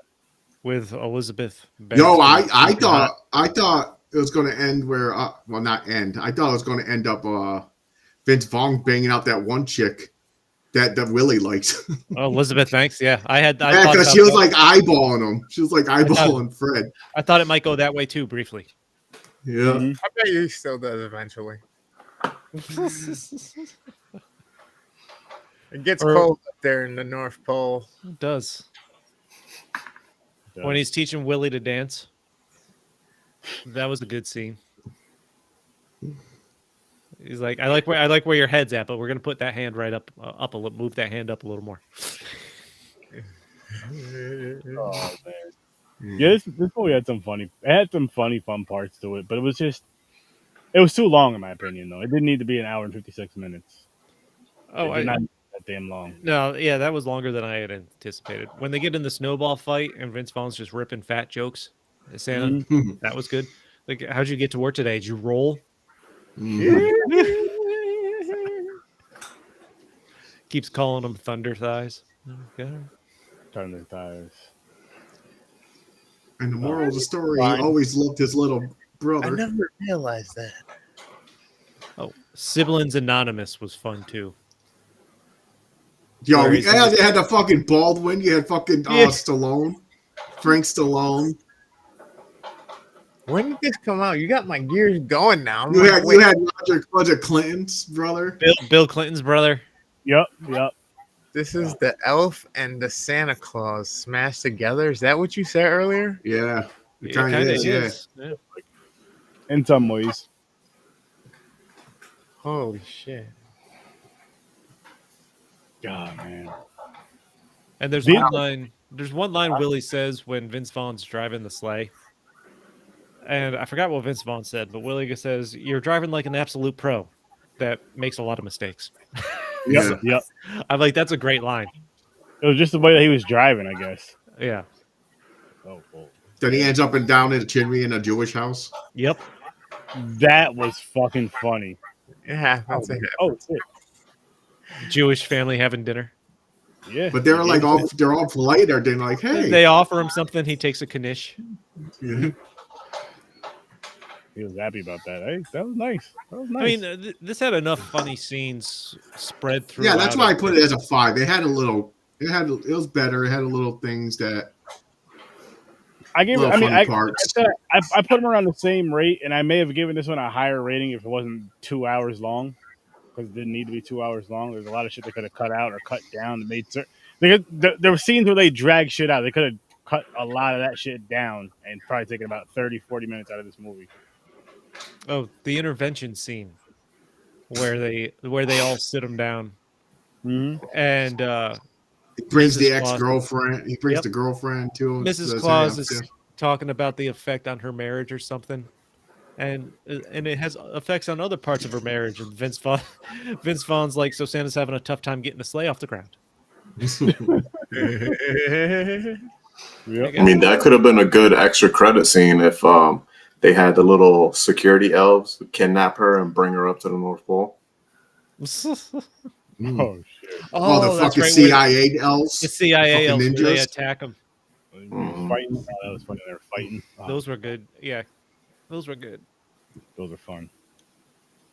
with Elizabeth. Yo, Banks. I thought it was going to end where, well, not end. I thought it was going to end up Vince Vaughn banging out that one chick that Willie likes. Oh, Elizabeth Banks. Yeah, I Yeah, thought because about she was that. like eyeballing him. She was like eyeballing Fred. I thought it might go that way too, briefly. Yeah. Mhm. I bet he still does eventually. It gets Or- cold up there in the North Pole. It does. When he's teaching Willie to dance, that was a good scene. He's like, I like where your head's at, but we're gonna put that hand right up a little, move that hand up a little more. Oh man. Yeah, this movie had some funny. It had some funny, fun parts to it, but it was too long in my opinion. Though it didn't need to be an hour and 56 minutes. Oh, It did not need that damn long. no, yeah, that was longer than I had anticipated. When they get in the snowball fight and Vince Vaughn's just ripping fat jokes at Santa, Mhm. that was good. Like, how'd you get to work today? Did you roll? Mhm. Keeps calling them thunder thighs. Okay. Turn the tires. And the moral of the story, he Fine. always loved his little brother. I never realized that. Oh, Siblings Anonymous was fun too. Yo, Where he's yeah, in they had the fucking Baldwin. You had fucking Yeah. Stallone, Frank Stallone. When did this come out? You got my gears going now. I'm You like, had wait, Roger Clinton's brother. Bill Clinton's brother. Yep. this is the Elf and the Santa Claus smashed together. Is that what you said earlier? Yeah, it It kind of kinda is. Yeah. Yeah. In some ways. Holy shit. God, man. And there's These- one line. There's one line Willie says when Vince Vaughn's driving the sleigh, and I forgot what Vince Vaughn said, but Willie says, "You're driving like an absolute pro that makes a lot of mistakes." Yep. Yeah. Yep. I'm like, that's a great line. It was just the way that he was driving, I guess. Yeah. Oh, cool. Then he ends up and down in a chimney in a Jewish house. Yep. That was fucking funny. It happens. Oh, shit. Jewish family having dinner. Yeah. But they're like they're all polite. Or they're like, hey, They offer him something. He takes a knish. yeah. He was happy about that. Hey, that was nice. That was nice. I mean, this had enough funny scenes spread through. Yeah, that's why I put it as a 5. It had a little. It was better. It had a little things that. I gave it. little I mean, funny parts. I put him around the same rate, and I may have given this one a higher rating if it wasn't 2 hours long, because it didn't need to be 2 hours long. There's a lot of shit they could have cut out or cut down and made certain. There were scenes where they dragged shit out. They could have cut a lot of that shit down and probably taken about 30, 40 minutes out of this movie. Oh, the intervention scene where they all sit him down Mm-hmm. and He brings the Mrs. Claus. ex-girlfriend. He brings Yep. the girlfriend to him. Mrs. Says, Claus "Hey, is talking about the effect on her marriage or something, and it has effects on other parts of her marriage. And Vince Vaughn's like, so Santa's having a tough time getting the sleigh off the ground. Yep. I mean, that could have been a good extra credit scene if they had the little security elves kidnap her and bring her up to the North Pole. Mm. Oh shit! Oh, the that's fucking right, CIA elves. the CIA fucking elves, where they ninjas. attack them. Mm-hmm. Fighting. Oh, that was funny. They were fighting. Oh, Those were good. Yeah, those were good. those are fun.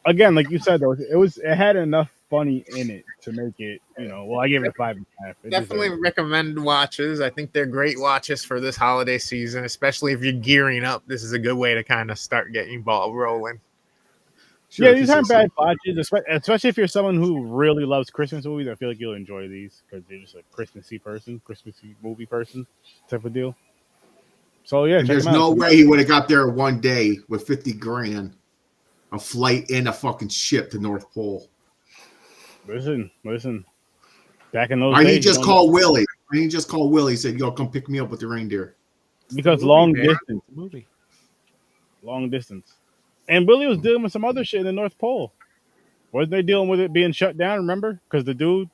Again, like you said, though, it had enough funny in it to make it. Well, I gave it a 5.5. It Definitely deserved recommend watches. I think they're great watches for this holiday season, especially if you're gearing up. This is a good way to kind of start getting ball rolling. Sure, Yeah, if these you aren't say bad so. watches, especially if you're someone who really loves Christmas movies. I feel like you'll enjoy these because you're just a Christmassy movie person type of deal. So yeah, And check there's them out. no way he would have got there one day with 50 grand, a flight and a fucking ship to North Pole. Listen. Back in those Why days, he you just don't- call Willie? Why he just call Willie? Said, "Yo, come pick me up with the reindeer." because Movie, long man. distance, Movie. and Billy was dealing with some other shit in the North Pole. Wasn't they dealing with it being shut down? Remember? Because the dude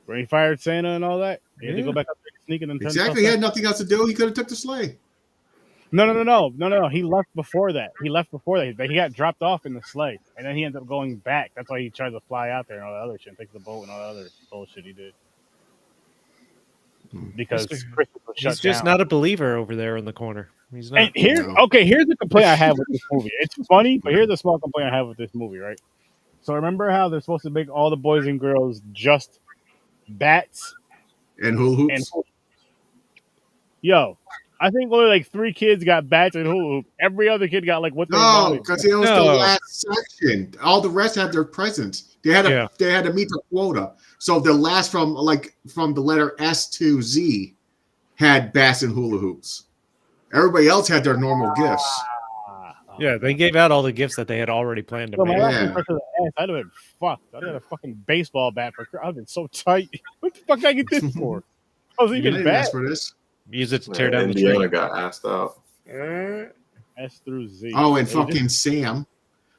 When he fired Santa and all that, he had to Yeah. go back up there sneaking and turn Exactly. He had nothing else to do. He could have took the sleigh. No. He left before that. He got dropped off in the sleigh, and then he ended up going back. That's why he tried to fly out there and all that other shit, and take the boat and all that other bullshit he did. Because Mr. Christmas was shut He's just down. not a believer over there in the corner. He's not. And here's the complaint I have with this movie. It's funny, but here's the small complaint I have with this movie, right? So remember how they're supposed to make all the boys and girls just bats And hula hoops. and yo, I think only like 3 kids got bats and hula hoop. Every other kid got like what they No, wanted. because it was the last section. All the rest had their presents. They had to meet the quota. So the last from the letter S to Z had bats and hula hoops. Everybody else had their normal gifts. Yeah, they gave out all the gifts that they had already planned to So my make. last impression of the ass, I'd have been fucked. I'd have had a fucking baseball bat for. I'd have been so tight. What the fuck did I get this for? I was You even didn't bad. ask for this. Use it to tear down the Indiana tree. got asked out. S through Z. Oh, and fucking Sam.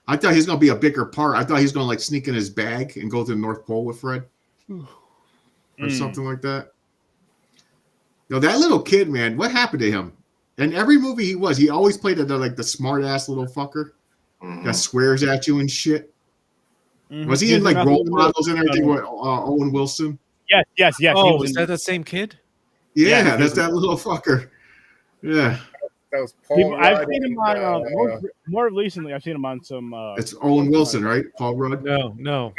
I thought he was gonna be a bigger part. I thought he was gonna like sneak in his bag and go to the North Pole with Fred, or something like that. No, that little kid, man. What happened to him? In every movie he always played the smart ass little fucker that swears at you and shit. Was he in like role models and everything with Owen Wilson? Yes. Oh, was that the same kid? Yeah, that's that little fucker. Yeah, That was Paul I've Rudd seen him and, on more recently. I've seen him on some. it's Owen Wilson, right? Paul Rudd. No. No.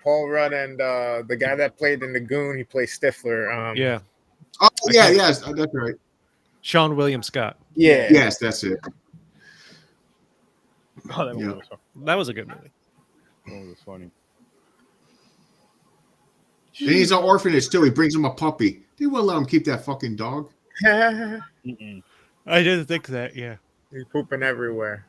Paul Rudd and the guy that played in The Goon, he plays Stifler. Yeah. Oh yeah, yes, that's right. Sean William Scott. Yeah. Yes, that's it. Oh, that Yeah. That was a good movie. was funny. And he's an orphanage too. He brings him a puppy. They won't let him keep that fucking dog. Mm-mm. I didn't think that. Yeah. He's pooping everywhere.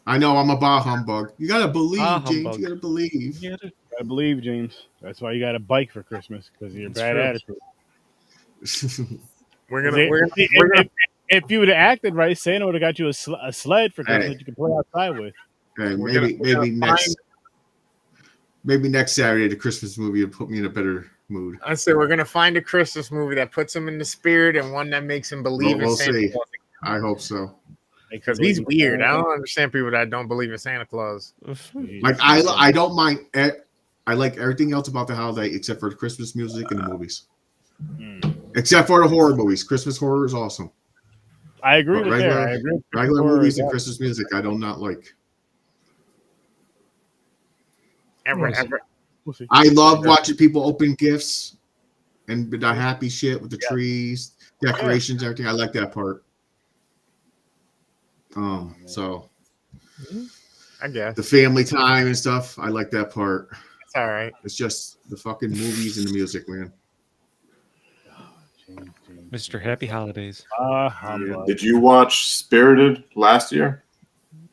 I know I'm a bah humbug. You gotta believe, Bah James. humbug. You gotta believe. Yeah. I believe, James. That's why you got a bike for Christmas because of your That's bad true. attitude. If you would have acted right, Santa would have got you a sled for Christmas that you can play outside with. Hey, We're gonna maybe next Saturday the Christmas movie will put me in a better mood. I said we're gonna find a Christmas movie that puts him in the spirit and one that makes him believe in We'll Santa see. Claus. I hope so. Because he's weird. I don't understand people that don't believe in Santa Claus. Like I don't mind. I like everything else about the holiday except for the Christmas music and the movies. Except for the horror movies. Christmas horror is awesome. I agree But with that. I agree with regular horror, movies and yeah. Christmas music I do not like. Ever. We'll see. I love watching people open gifts and the happy shit with the trees, decorations, everything. I like that part. So I guess the family time and stuff, I like that part. it's all right. It's just the fucking movies and the music, man. Mr. Happy Holidays. Did you watch Spirited last year?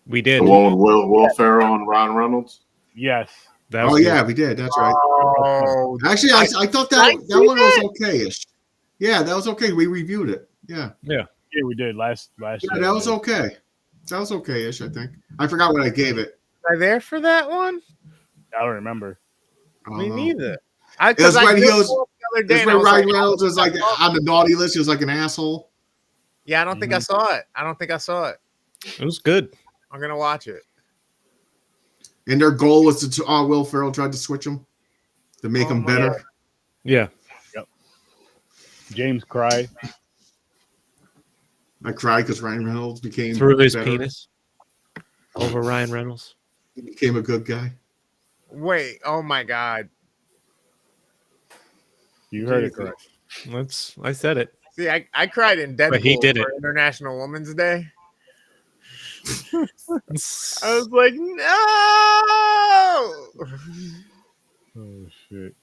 We did. The one with Will Ferrell and Ron Reynolds? Yes. That was Oh good. yeah, we did. That's right. Oh, Actually, I thought that one was okay-ish. Yeah, that was okay. We reviewed it. Yeah. Yeah, we did last Yeah, year. that was okay. That was okay-ish, I think. I forgot what I gave it. are you there for that one? I don't remember. I don't Me know. neither. It was when he was. the other day It's and I when was Ryan like, Reynolds was like on the naughty list. He was like an asshole. yeah, I don't think I saw it. I don't think I saw it. It was good. I'm gonna watch it. And their goal was to Will Ferrell tried to switch him to make him my better. God. Yeah. James cried. I cried because Ryan Reynolds became Through his better. penis over Ryan Reynolds. He became a good guy. Wait, oh my God. You heard it correct. I said it. See, I cried in Deadpool But he did for it. International Women's Day. I It's was like, no. Oh shit.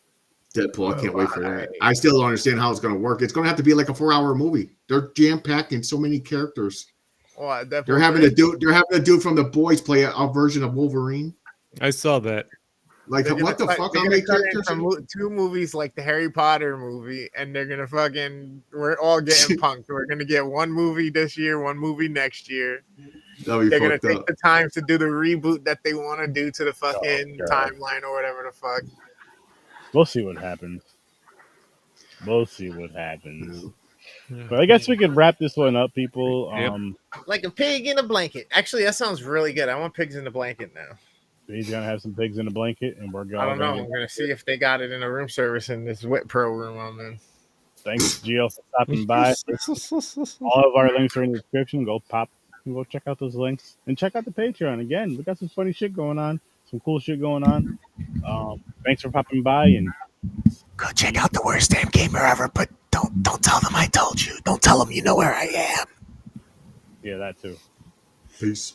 Deadpool. I can't wait for that. I still don't understand how it's going to work. It's going to have to be like a 4-hour movie. They're jam packing so many characters. Oh, They're having a dude from The Boys play a version of Wolverine. I saw that. Like what the fuck? How many characters? Two movies like the Harry Potter movie, and they're gonna we're all getting punked. We're gonna get one movie this year, one movie next year. That'll be They're gonna fucked take up. the time to do the reboot that they want to do to the fucking God. timeline or whatever the fuck. We'll see what happens. We'll see what happens. Yeah. But I guess we could wrap this one up, people. Yep. Like a pig in a blanket. Actually, that sounds really good. I want pigs in a blanket now. He's gonna have some pigs in a blanket, and we're going. I don't know. I'm gonna see if they got it in a room service in this Wit Pro room I'm in. Thanks, Gio, for stopping by. All of our links are in the description. Go check out those links and check out the Patreon. Again, we got some funny shit going on, some cool shit going on. Thanks for popping by, and Go check out the worst damn gamer ever, but don't tell them I told you. Don't tell them you know where I am. yeah, that too. Peace.